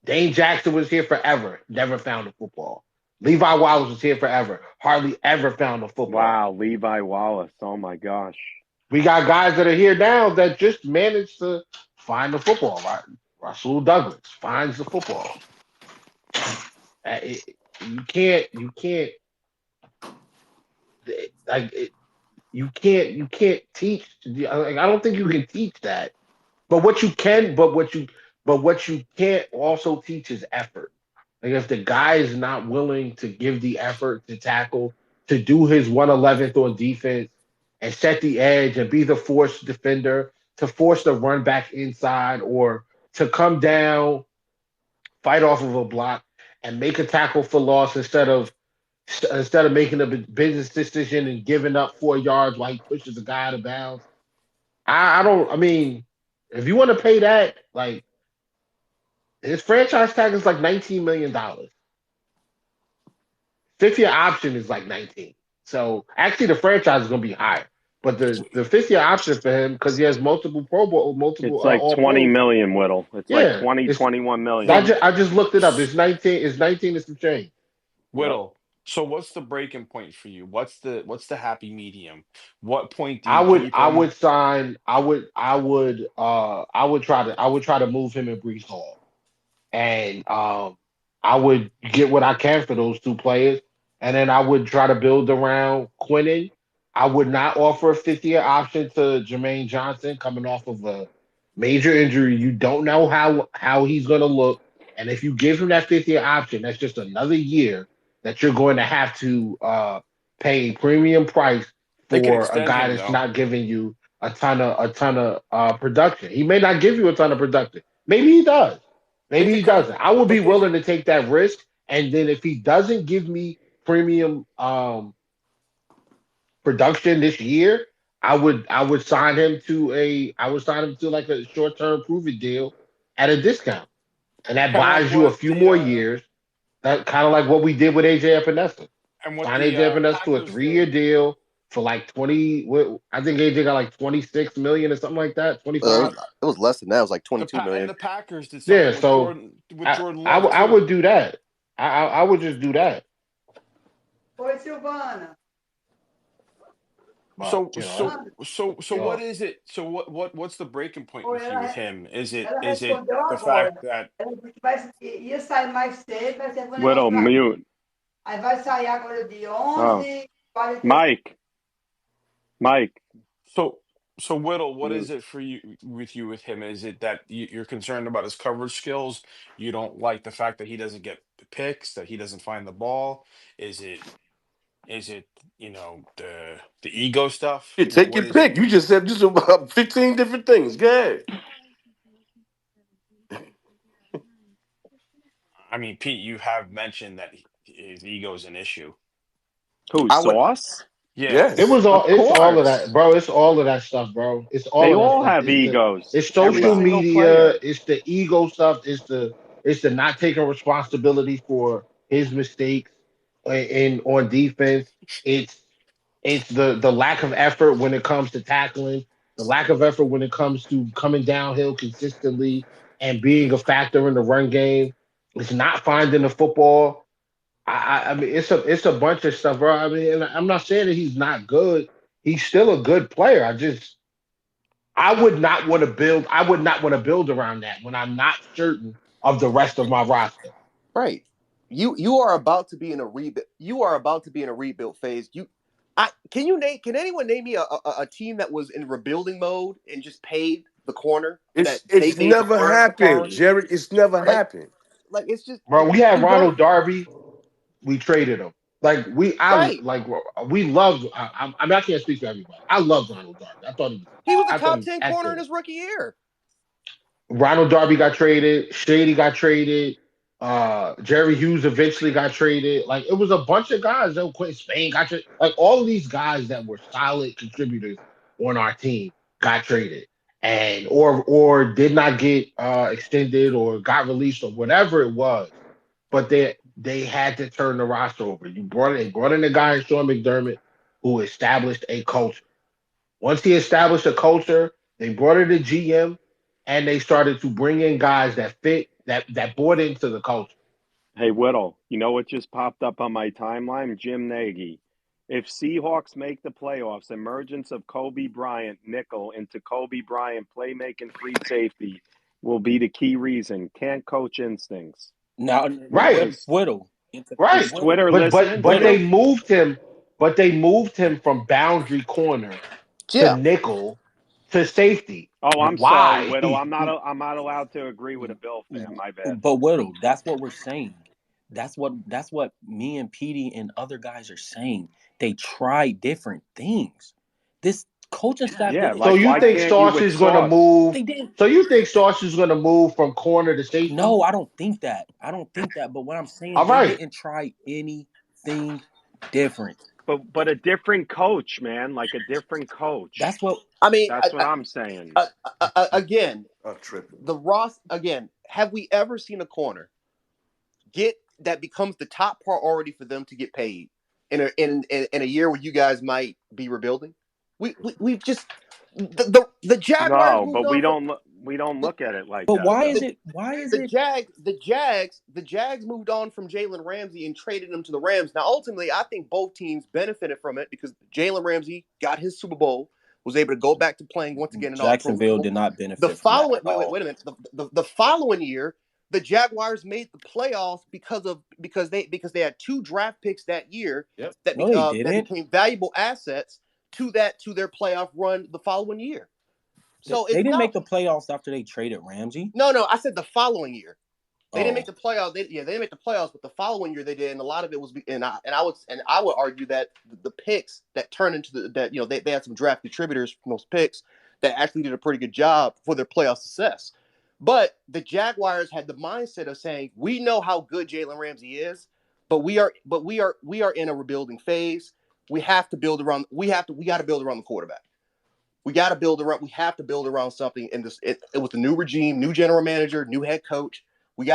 Dane Jackson was here forever, never found the football. Levi Wallace was here forever, hardly ever found the football. Wow, Levi Wallace. Oh my gosh. We got guys that are here now that just managed to find the football. Right? Russell Douglas finds the football. You can't teach. Like, I don't think you can teach that. But what you can't also teach is effort. Like, if the guy is not willing to give the effort to tackle, to do his 111th on defense and set the edge and be the force defender, to force the run back inside, or to come down, fight off of a block, and make a tackle for loss instead of instead of making a business decision and giving up 4 yards while he pushes a guy out of bounds. I don't. I mean, if you want to pay that, like his franchise tag is like $19 million. 5 year option is like 19. So actually, the franchise is going to be higher. But the 5th year option for him because he has multiple Pro Bowl, multiple It's like All 20 Pros. million, Whittle. It's like Yeah, 20, it's 21 million. I So just, I just looked it up. It's 19. It's 19 and some change. Yep. Whittle. So what's the breaking point for you? What's the happy medium? What point do I you would keep I him? would sign. I would try to move him and Brees Hall. And I would get what I can for those two players, and then I would try to build around Quinnen. I would not offer a 50-year option to Jermaine Johnson coming off of a major injury. You don't know how he's going to look, and if you give him that 50-year option, that's just another year that you're going to have to pay a premium price They could for a extend guy him that's though. not giving you a ton of production. He may not give you a ton of production. Maybe he does. They Maybe could he cut, doesn't. I would be but they willing could. to take that risk. And then if he doesn't give me premium production this year, I would sign him to like a short term prove it deal at a discount. And that Kind of like buys you a what few more years. That kind of like what we did with AJ Epinesa. Sign the AJ Epinesa to a Packers 3 year did. deal for like 20. I think AJ got like 26 million or something like that. It 25. was less than that. It was like 22 And million. the Packers did Yeah, something so with I Jordan I, Love w- I too. would do that. I would just do that. Oi, Silvana. But So you know, so so what yo, is it? So what's the breaking point Oi, with you with him? ela Is it respondeu the agora. fact that Ela disse que ia sair mais cedo, vai ser um Whittle, negócio lá. mute. Aí vai sair agora de Oh, 11h46. Mike. so Whittle, what is Mute. it for you with him? Is it that you're concerned about his coverage skills? You don't like the fact that he doesn't get picks, that he doesn't find the ball? Is it the ego stuff? Yeah, take What your is it? pick. You just said just about 15 different things. Go ahead. I mean, Pete, you have mentioned that his ego is an issue. Who, I would. Sauce? Yeah. it Yes. was Of all. It's all of course. that, bro. It's all of that stuff, bro. It's all They of that all stuff. have egos. It's Every social Well, single media. player. It's the ego stuff. It's the not taking responsibility for his mistakes in on defense. It's it's the lack of effort when it comes to tackling. The lack of effort when it comes to coming downhill consistently and being a factor in the run game. It's not finding the football. I mean, it's a bunch of stuff, bro. I mean, and I'm not saying that he's not good. He's still a good player. I would not want to build. I would not want to build around that when I'm not certain of the rest of my roster. Right. You are about to be in a rebuild. You are about to be in a rebuild phase. Can anyone name me a team that was in rebuilding mode and just paid the corner that they It's made the never corner the happened, priority? Jerry. It's never Like happened. it's just Bro, we had you don't Ronald Darby. We traded him. Like right. we loved. I mean, I can't speak for everybody. I loved Ronald Darby. He was a I thought he top was 10 corner in excellent. his rookie year. Ronald Darby got traded. Shady got traded. Jerry Hughes eventually got traded. Like it was a bunch of guys that quit. Spain got traded. Like all of these guys that were solid contributors on our team got traded and or did not get extended or got released or whatever it was. But they had to turn the roster over. Brought in a guy in Sean McDermott who established a culture. Once he established a culture, they brought in a GM and they started to bring in guys that fit that bought into the culture. Hey, Whittle, you know what just popped up on my timeline? Jim Nagy. If Seahawks make the playoffs, emergence of Kobe Bryant nickel into Kobe Bryant playmaking free safety will be the key reason. Can't coach instincts. Now, Right, Is Whittle. is right. Twitter But listening but to Whittle. they you? moved him, but they moved him from boundary corner to Yeah. nickel to safety. Oh, I'm sorry, Why? Whittle. I'm not allowed to agree with a Bill fan. My bad. But Whittle, that's what we're saying. That's what me and Petey and other guys are saying. They try different things. This coaching staff Yeah, didn't So like you why try think can't you different. Sauce with is going to Sauce? move? They didn't. So you think Sauce is going to move from corner to safety? No, I don't think that. I don't think that. But what I'm saying, All they right. didn't try anything different. But a different coach, man, like a different coach. That's what I mean, That's what I'm saying. again, I'm tripping. the Ross again. Have we ever seen a corner get that becomes the top priority for them to get paid in a year where you guys might be rebuilding? We've just the Jaguars No, moved but on from we don't look at it like but that why is though. it the Jags moved on from Jalen Ramsey and traded him to the Rams. Now, ultimately, I think both teams benefited from it because Jalen Ramsey got his Super Bowl, was able to go back to playing once again in all pro Jacksonville level. did not The benefit from that following at all. wait a minute. The following year, the Jaguars made the playoffs because they had 2 draft picks that year Yep. that No, they that didn't. became valuable assets to their playoff run the following year. So They it's didn't make not the playoffs after they traded Ramsey. no. I said the following year. They didn't Oh, make the playoffs. They didn't make the playoffs, but the following year they did, and a lot of it was. And I would argue that the picks that turned into they had some draft contributors from those picks that actually did a pretty good job for their playoff success. But the Jaguars had the mindset of saying, we know how good Jalen Ramsey is, but we are in a rebuilding phase. We have to build around. We got to build around the quarterback. We got to build around. We have to build around something in this. With the new regime, new general manager, new head coach. We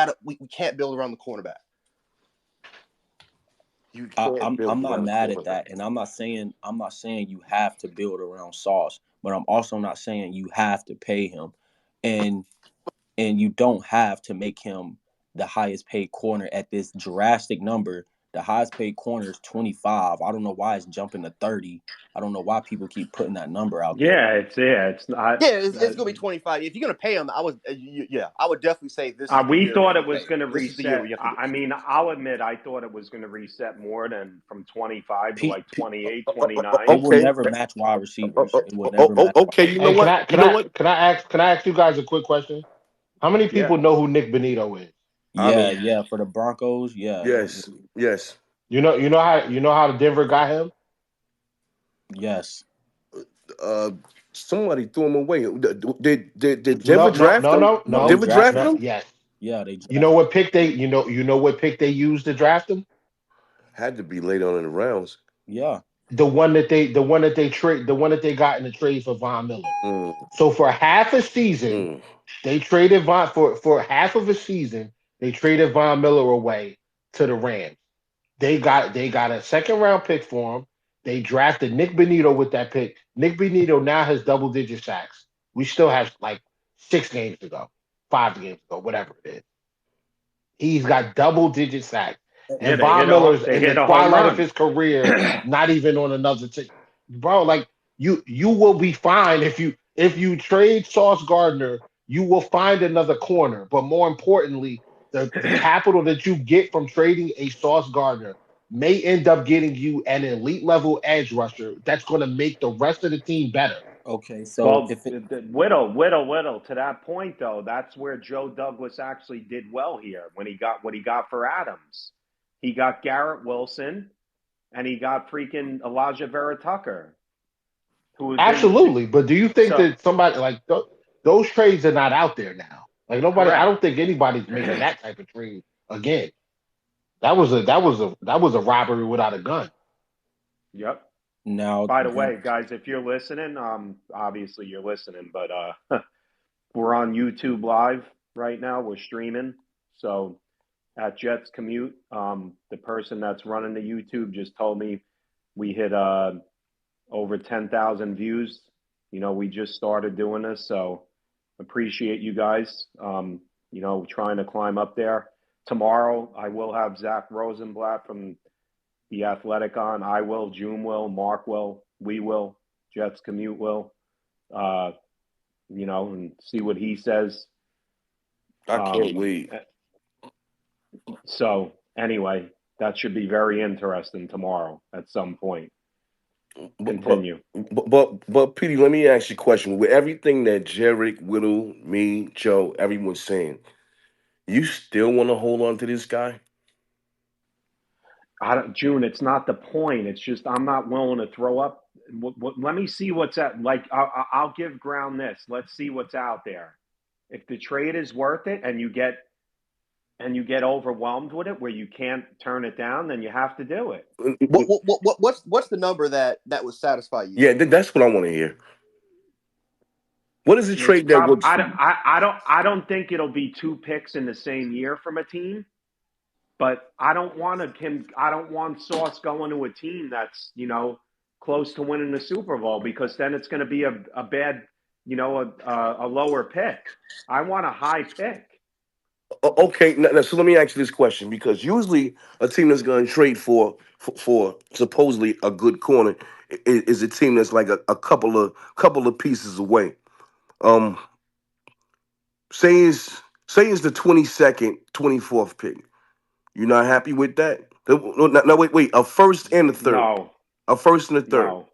can't build around the cornerback. You can't build I'm not around a mad at quarterback. that, and I'm not saying you have to build around Sauce, but I'm also not saying you have to pay him, and you don't have to make him the highest paid corner at this drastic number. The highest paid corner is 25. I don't know why it's jumping to 30. I don't know why people keep putting that number out there. It's not. Yeah, it's gonna be 25. If you're gonna pay him, I would definitely say this is the We year thought you it have to was pay him. going to This is the year reset. where you have to get I paid. mean, I'll admit, I thought it was going to reset more than from 25 to P, like P, 28, it 29. will Okay. never match wide receivers. It will never match. Okay. You know Hey, can what? I You can know I what? can I ask you guys a quick question? How many Yeah. people know who Nick Benito is? I Yeah, mean, yeah. For the Broncos, yeah, yes, yes. You know how Denver got him? yes, Uh, somebody threw him away. Did Denver No, no, draft no, him? no, no, they no, Denver drafted drafted no. him. him? Yes. Yeah, they You know drafted what pick they you know what pick they used to draft him? Had to be late on in the rounds. him. Yeah, The one that they got in the trade for Von Miller. Mm, So for half a season, mm. they traded for half of a season, they traded Von Miller away to the Rams. They got a second round pick for him. They drafted Nick Benito with that pick. Nick Benito now has double digit sacks. We still have like 6 games to go, 5 games to go, whatever it is. He's got double digit sacks. Yeah, And Von Miller's they in the hit a home twilight of run. his career, not even on another team. Bro, like you will be fine if you trade Sauce Gardner, you will find another corner. But more importantly, the capital that you get from trading a Sauce Gardner may end up getting you an elite level edge rusher that's going to make the rest of the team better. okay. So Well, if it Whittle. To that point, though, that's where Joe Douglas actually did well here when he got what he got for Adams. He got Garrett Wilson, and he got freaking Elijah Vera Tucker, who was in. Absolutely, but do you think So that somebody like those trades are not out there now? Like nobody, I correct. don't think anybody's making that type of trade again. That was a robbery without a gun. Yep. now, By the way, guys, if you're listening, obviously you're listening, but we're on YouTube Live right now. We're streaming, so at Jets Commute, the person that's running the YouTube just told me we hit over 10,000 views. You know, we just started doing this, so appreciate you guys. Trying to climb up there. Tomorrow, I will have Zach Rosenblatt from The Athletic on. I will, June will, Mark will, we will, Jets Commute will, and see what he says. I can't wait. So anyway, that should be very interesting tomorrow at some point. Continue. But Petey, let me ask you a question. With everything that Jarek, Whittle, me, Joe, everyone's saying, you still want to hold on to this guy? June, it's not the point. It's just I'm not willing to throw up. Let me see what's at. Like I'll give ground this. Let's see what's out there. If the trade is worth it, and you get and you get overwhelmed with it where you can't turn it down, then you have to do it. What's the number that would satisfy you? Yeah, that's what I want to hear. What is the It's trade that works for you? I don't think it'll be 2 picks in the same year from a team, but I don't want Sauce going to a team that's, close to winning the Super Bowl, because then it's going to be a bad, a lower pick. I want a high pick. Okay, now, so let me ask you this question, because usually a team that's going to trade for supposedly a good corner is a team that's like a couple of pieces away. Um, say it's the 22nd, 24th pick. You're not happy with that? No, wait, a first and a third. No, A first and a third. no.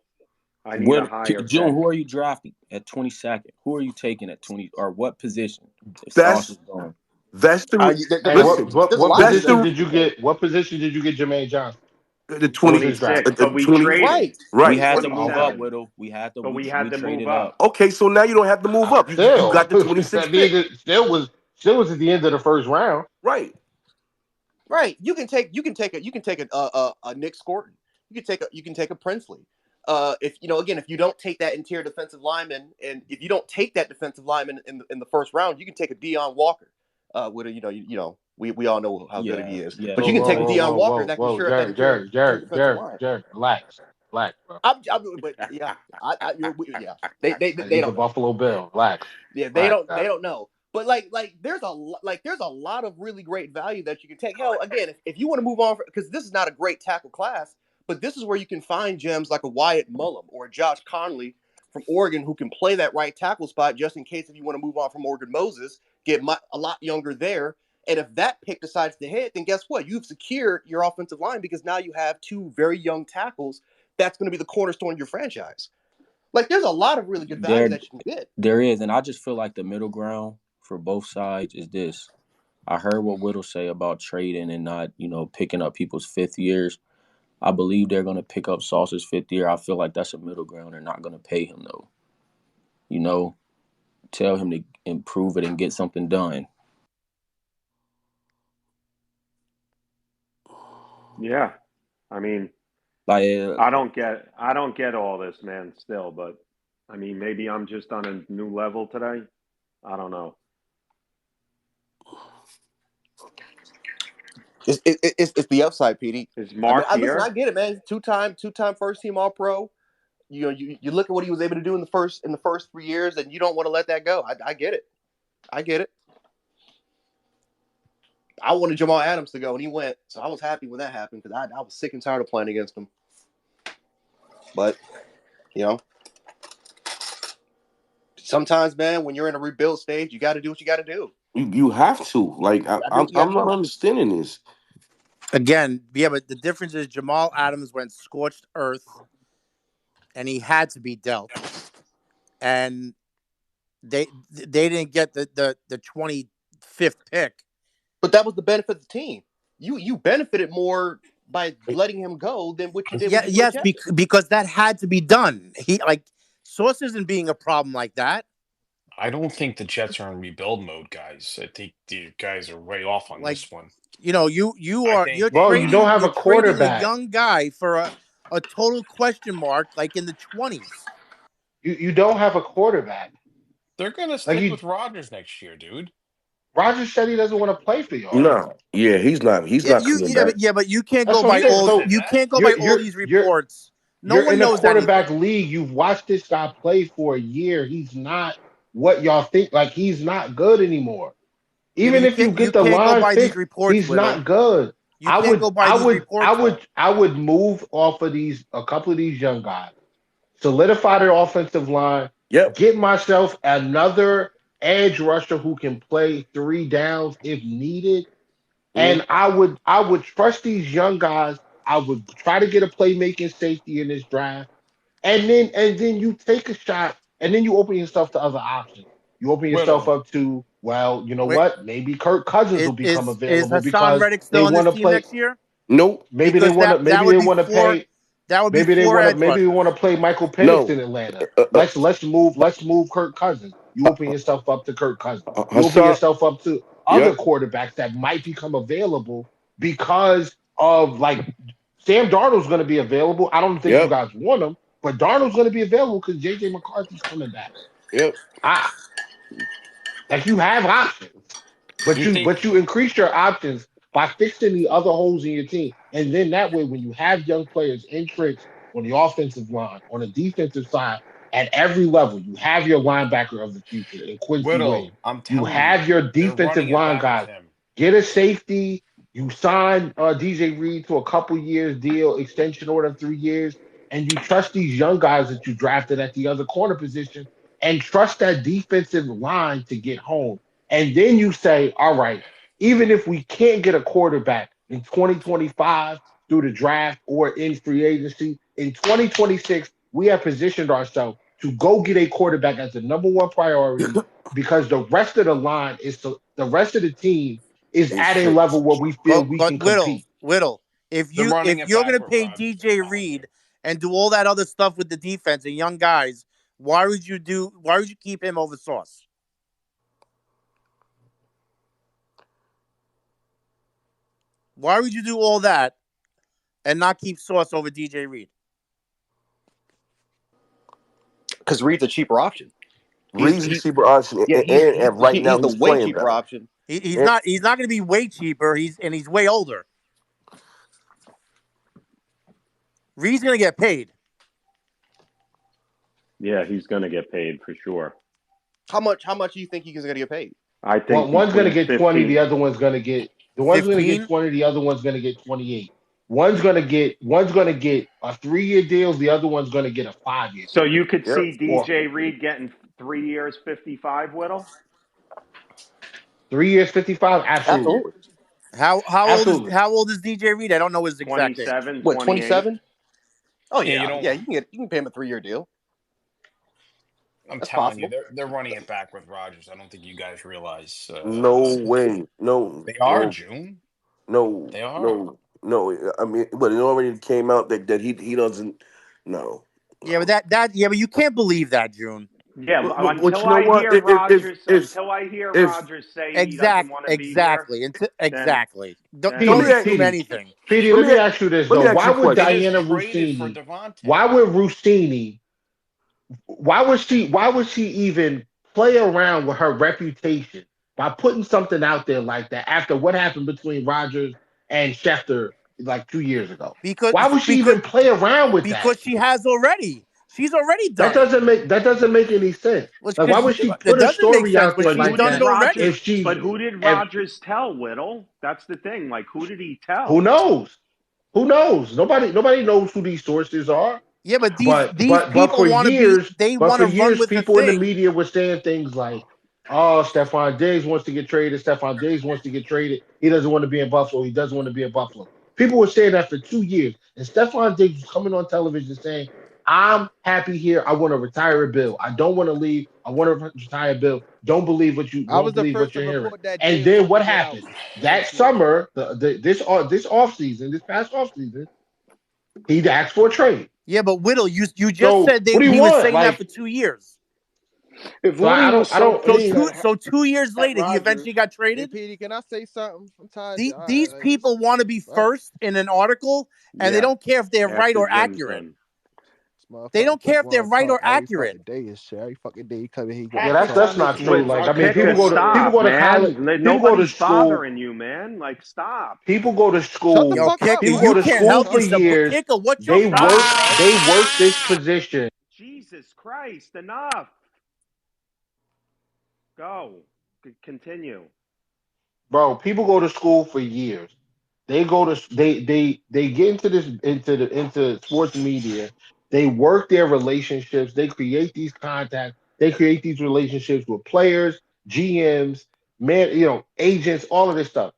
I need a higher June, pick. who are you drafting at 22nd? Who are you taking at 20, or what position if Sauce is That's going? that's the Hey, listen. There's a what lot of That's good. position the did you get? What position did you get Jermaine Johnson? the Who was 20 his draft 26, pick? but we 20 traded. Right. We right. had to move up, 27, Widow. We had to. but we We had to move traded up. up. Okay, so now you don't have to move up. You Still, got the 26th that means pick. it still was at the end of the first round. Right. Right. You can take a Nick Scorton. You can take a Princely. If again, if you don't take that interior defensive lineman, and if you don't take that defensive lineman in the first round, you can take a Deion Walker. With a we all know how good he Yeah, is, yeah, but Whoa, you can whoa, take a whoa, facts. Deion whoa, Walker whoa, that can whoa, share up that Jared, interior Jared, interior Jared, defensive Jared, line. Jared, relax, bro. But yeah, yeah, they He's a don't know. Buffalo Bill. Relax, Yeah, they relax. don't they don't know. But there's a lot of really great value that you can take. Hell, again, if you want to move on, because this is not a great tackle class, but this is where you can find gems like a Wyatt Mullum or a Josh Conley from Oregon, who can play that right tackle spot just in case if you want to move on from Morgan Moses, a lot younger there. And if that pick decides to hit, then guess what? You've secured your offensive line, because now you have two very young tackles. That's going to be the cornerstone of your franchise. Like, there's a lot of really good value There, that you can get. there is, and I just feel like the middle ground for both sides is this. I heard what Whittle say about trading and not, picking up people's fifth years. I believe they're going to pick up Sauce's fifth year. I feel like that's a middle ground. They're not going to pay him though. You know, tell him to improve it and get something done. Yeah, I mean, Like, I don't get all this, man. Still, but I mean, maybe I'm just on a new level today. I don't know. It's the upside, PD. Is I mean, Mark listen, I here? get it, man. Two time first team All Pro. You look at what he was able to do in the first 3 years, and you don't want to let that go. I get it. I get it. I wanted Jamal Adams to go, and he went, so I was happy when that happened, because I was sick and tired of playing against him. But you know, sometimes, man, when you're in a rebuild stage, you got to do what you got to do. You have to. Like You got to do I'm what you got I'm to not do. understanding this. Again, yeah, but the difference is Jamal Adams went scorched earth, and he had to be dealt, and they didn't get the 25th pick. But that was the benefit of the team. You benefited more by letting him go than what you did when Yeah, you would have yes, kept him. because that had to be done. Sauce isn't being a problem like that. I don't think the Jets are in rebuild mode, guys. I think the guys are way off on Like, this one. you're I think Bro, you don't have you're a trading a quarterback. young guy for a total question mark, like in the 20s. You don't have a quarterback. they're gonna Like stick with Rodgers next year, dude. Roger said he doesn't want to play for y'all. No. Yeah, he's not. He's Yeah, not coming back. but you can't That's go what I'm by He saying. never all So said you that. can't go by you're all you're these you're reports. No you're one in a knows quarterback anything. league. You've watched this guy play for a year. He's not what y'all think. Like, he's not good anymore. Yeah, but Even if you you get the can't go line by these fixed, reports, he's Widow. not good. You I can't would go by I these would I reports, would though. I would move off of a couple of these young guys, solidify their offensive line, Yep. get myself another edge rusher who can play three downs if needed. Mhm. And I would trust these young guys. I would try to get a playmaking safety in this draft. And then you take a shot, and then you open yourself to other options. You open yourself Widow. up to, well, you know Wait, what? Maybe Kirk Cousins will become is available Hassan because Reddick they still on want this to team play. next year? Nope. Maybe they Because want to. that Maybe would they be want to pay. four edge Maybe they rushers. want to play Michael Penix No. in Atlanta. Uh, uh, Let's move Kirk Cousins. You open yourself up to Kirk Cousins. You open Hassan yourself up to other quarterbacks that might become available because of like Sam Darnold's going to be available. I don't think you guys want him, but Darnold's going to be available because JJ McCarthy's coming back. I like you have options, You think but you increase your options by fixing the other holes in your team, and then that way, when you have young players entrenched on the offensive line, on the defensive side, at every level, you have your linebacker of the future in Quincy Williams. Whittle? I'm You telling you, have your they're defensive running it line back with guys. him. Get a safety. You sign DJ Reed to a couple years deal, extension order of 3 years, and you trust these young guys that you drafted at the other corner position, and trust that defensive line to get home. And then you say, all right, even if we can't get a quarterback in 2025 through the draft or in free agency, in 2026, we have positioned ourselves to go get a quarterback as the number one priority because the rest of the line the rest of the team is at a level where we feel we But can compete. Whittle, They're running if it you're back gonna with pay Rodgers. DJ Reed and do all that other stuff with the defense and young guys, why would you keep him over Sauce? Why would you do all that and not keep Sauce over DJ Reed? Because Reed's a cheaper option. Reed's a cheaper option, Yeah, and right now he's the he's way playing cheaper better. option. He's not going to be way cheaper. He's way older. Reed's going to get paid. Yeah, he's going to get paid for sure. How much do you think he's going to get paid? I think One's going to between get 20, 15. the other one's going to get 20, the other one's going to get 28. One's going to get a 3-year deal, the other one's going to get a 5-year So deal. you could see DJ Reed getting 3 years, 55, Whittle? 3 years, 55? Absolutely. How old is DJ Reed? I don't know his exact age. 27, What, 28? 27? Oh Yeah, yeah, you can pay him a 3-year deal. I'm That's telling possible. you, they're running it back with Rodgers. I don't think you guys realize. No way. No. They are, no, June. No. They are. No. I mean, but it already came out that he doesn't. No. Yeah, but but you can't believe that, June. Yeah, But until you know I what? hear Rodgers, until I hear Rodgers say he doesn't want to be here. Exactly. Don't Petey, assume anything. Petey, let me ask you this though: Why would They just Diana traded for Rossini? Devontae. Why would she even play around with her reputation by putting something out there like that after what happened between Rodgers and Schefter like 2 years ago? Why would she even play around with that? Because she has already. She's already done. That doesn't make any sense. Like, why would she put a story out there like that? But who did Rodgers tell, Whittle? That's the thing. Like, who did he tell? Who knows? Nobody knows who these sources are. Yeah, but these but people for want to years, be. They want to run with people the in the thing. media were saying things like, "Oh, Stephon Diggs wants to get traded. Stephon Diggs wants to get traded. He doesn't want to be in Buffalo. He doesn't want to be in Buffalo." People were saying that for 2 years, and Stephon Diggs was coming on television saying, "I'm happy here. I want to retire a Bill. I don't want to leave. I want to retire a Bill. Don't believe what you I was the believe what first to you're hearing." report that And Jalen then wanted what to get out happened? That summer, this offseason, this past offseason, he asked for a trade. Yeah, but Whittle, you just So, said what do you he want? was saying Like, that for 2 years. If So I don't. So 2 years later, he eventually got Hey, traded. Petey, can I say something? I'm tired. These people want to be first in an article, and they don't care if they're right or accurate. They don't care if they're right or accurate. Every fucking day you come in here, Yeah, that's not true. Like, I mean, people go to college. People go to Nobody's school. bothering you, man. Like, stop. People go to school. Yo, Kicker, people you go to can't school help for yourself. years. Kicker, what's your They problem, work. bro? They work this position. Jesus Christ! Enough. Go. Continue. Bro, people go to school for years. They go to they get into sports media. They work their relationships. They create these contacts. They create these relationships with players, GMs, agents, all of this stuff.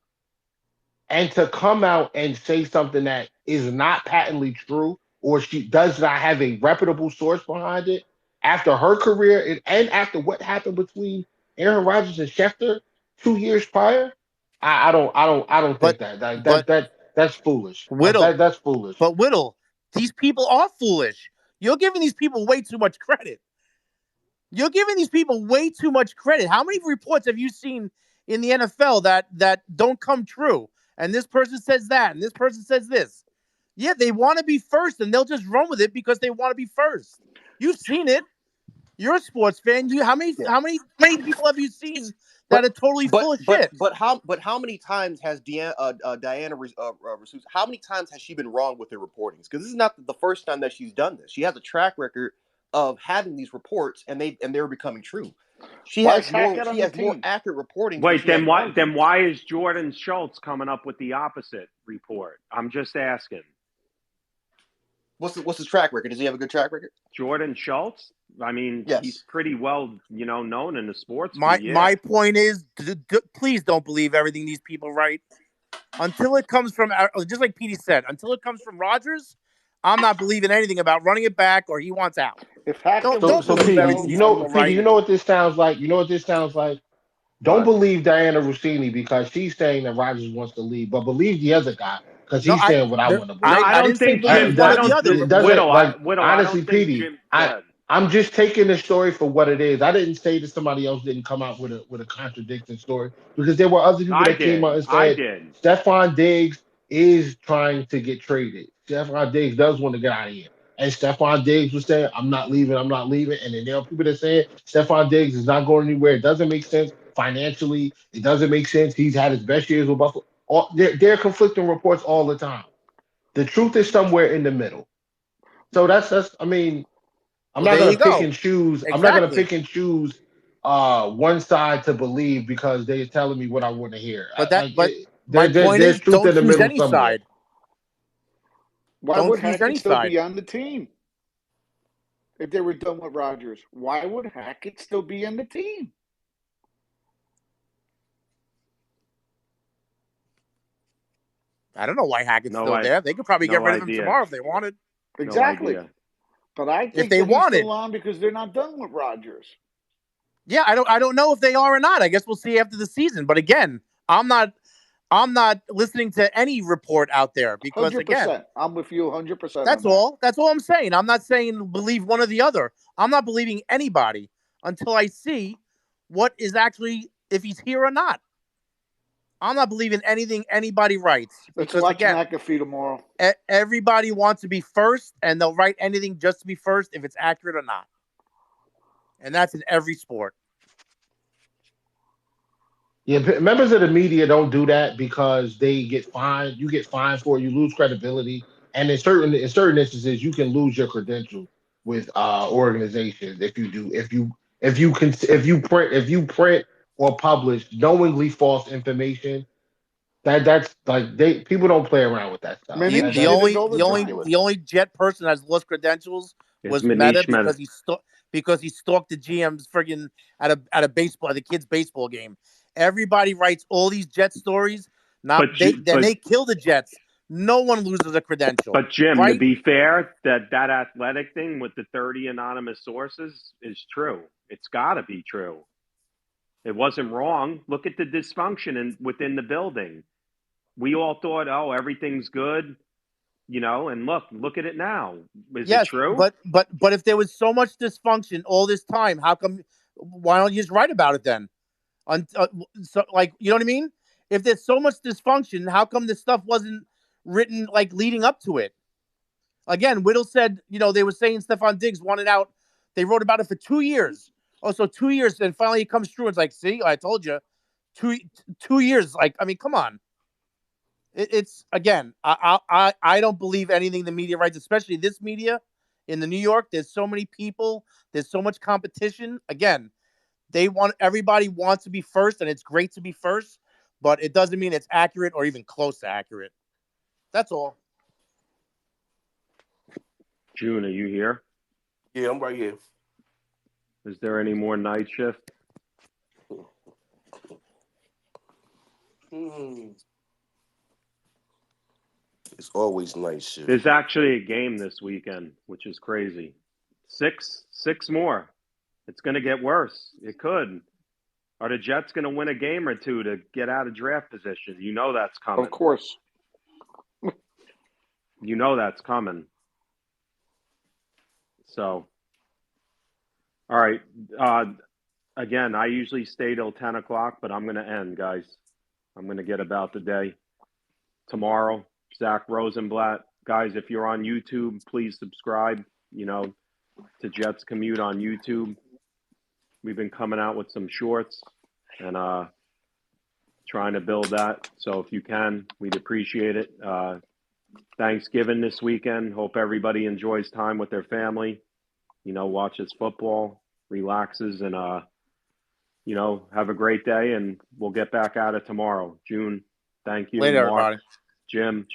And to come out and say something that is not patently true, or she does not have a reputable source behind it, after her career and after what happened between Aaron Rodgers and Schefter 2 years prior, I don't think that's foolish. Whittle, That's foolish. But Whittle, these people are foolish. You're giving these people way too much credit. You're giving these people way too much credit. How many reports have you seen in the NFL that don't come true. And this person says that, and this person says this. Yeah, they want to be first, and they'll just run with it because they want to be first. You've seen it. You're a sports fan. How many people have you seen that are totally full of shit? But how many times has Diana Rousseau, how many times has she been wrong with her reportings? Because this is not the first time that she's done this. She has a track record of having these reports, and they're becoming true. She has more accurate reporting. Wait, then why is Jordan Schultz coming up with the opposite report? I'm just asking. What's his track record? Does he have a good track record? Jordan Schultz? I mean, yes. He's pretty well, known in the sports. My point is, please don't believe everything these people write until it comes from, just like Petey said, until it comes from Rodgers. I'm not believing anything about running it back or he wants out. If don't believe everything these people write. You know what this sounds like? You know what this sounds like? Don't believe Diana Rossini because she's saying that Rodgers wants to leave, but believe the other guy because he's saying what I want to believe. I didn't say believe one or the other. Honestly, Petey, I'm just taking the story for what it is. I didn't say that somebody else didn't come out with a contradicting story because there were other people that came out and said Stephon Diggs is trying to get traded. Stephon Diggs does want to get out of here. And Stephon Diggs was saying, I'm not leaving. And then there are people that say Stephon Diggs is not going anywhere. It doesn't make sense financially. It doesn't make sense. He's had his best years with Buffalo. There are conflicting reports all the time. The truth is somewhere in the middle. So that's I mean, I'm not going to pick and choose. Exactly. I'm not going to pick and choose one side to believe because they're telling me what I want to hear. My point is, don't choose any side. Why would Hackett still be on the team? If they were done with Rodgers, why would Hackett still be on the team? I don't know why Hackett's still there. They could probably get rid of him tomorrow if they wanted. Exactly. But I think he's still on because they're not done with Rodgers. Yeah, I don't know if they are or not. I guess we'll see after the season. But again, I'm not listening to any report out there because 100%. Again, I'm with you 100%. That's all. That's all I'm saying. I'm not saying believe one or the other. I'm not believing anybody until I see what is actually if he's here or not. I'm not believing anything anybody writes. Let's watch McAfee tomorrow. Everybody wants to be first, and they'll write anything just to be first if it's accurate or not. And that's in every sport. Yeah, members of the media don't do that because they get fined. You get fined for it. You lose credibility, and in certain instances, you can lose your credential with organizations if you print or publish knowingly false information. That's like people don't play around with that stuff. The only Jet person that's lost credentials was Meta because he stalked the GM's friggin' at the kids' baseball game. Everybody writes all these Jet stories. They kill the Jets. No one loses a credential. But Jim, to be fair, that athletic thing with the 30 anonymous sources is true. It's got to be true. It wasn't wrong. Look at the dysfunction within the building. We all thought, oh, everything's good, and look at it now. Is it true? But if there was so much dysfunction all this time, why don't you just write about it then? So, you know what I mean? If there's so much dysfunction, how come this stuff wasn't written leading up to it? Again, Whittle said, they were saying Stephon Diggs wanted out. They wrote about it for 2 years. Oh, so 2 years, and finally it comes true. It's like, see, I told you, 2 years. Come on. It's again, I don't believe anything the media writes, especially this media in the New York. There's so many people. There's so much competition. Again, everybody wants to be first, and it's great to be first, but it doesn't mean it's accurate or even close to accurate. That's all. June, are you here? Yeah, I'm right here. Is there any more night shift? It's always night shift. There's actually a game this weekend, which is crazy. Six more. It's going to get worse. It could. Are the Jets going to win a game or two to get out of draft position? You know that's coming. Of course. You know that's coming. So, all right. again, I usually stay till 10 o'clock, but I'm going to end, guys. I'm going to get about the day. Tomorrow, Zach Rosenblatt. Guys, if you're on YouTube, please subscribe, to Jets Commute on YouTube. We've been coming out with some shorts and trying to build that. So if you can, we'd appreciate it. Thanksgiving this weekend. Hope everybody enjoys time with their family, watches football, relaxes, and, have a great day. And we'll get back at it tomorrow. June, thank you. Later, Mark, everybody. Jim,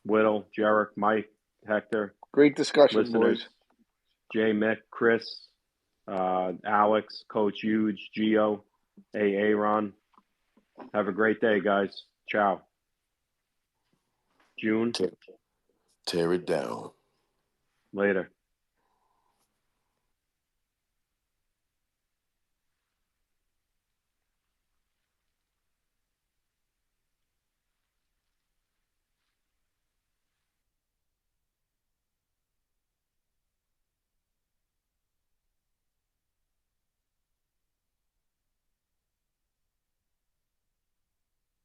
Whittle, Jarek, Mike, Hector. Great discussion, listeners, boys. Jay, Mick, Chris, Alex, Coach Huge, Gio, Ron. Have a great day, guys. Ciao. June. Tear it down. Later.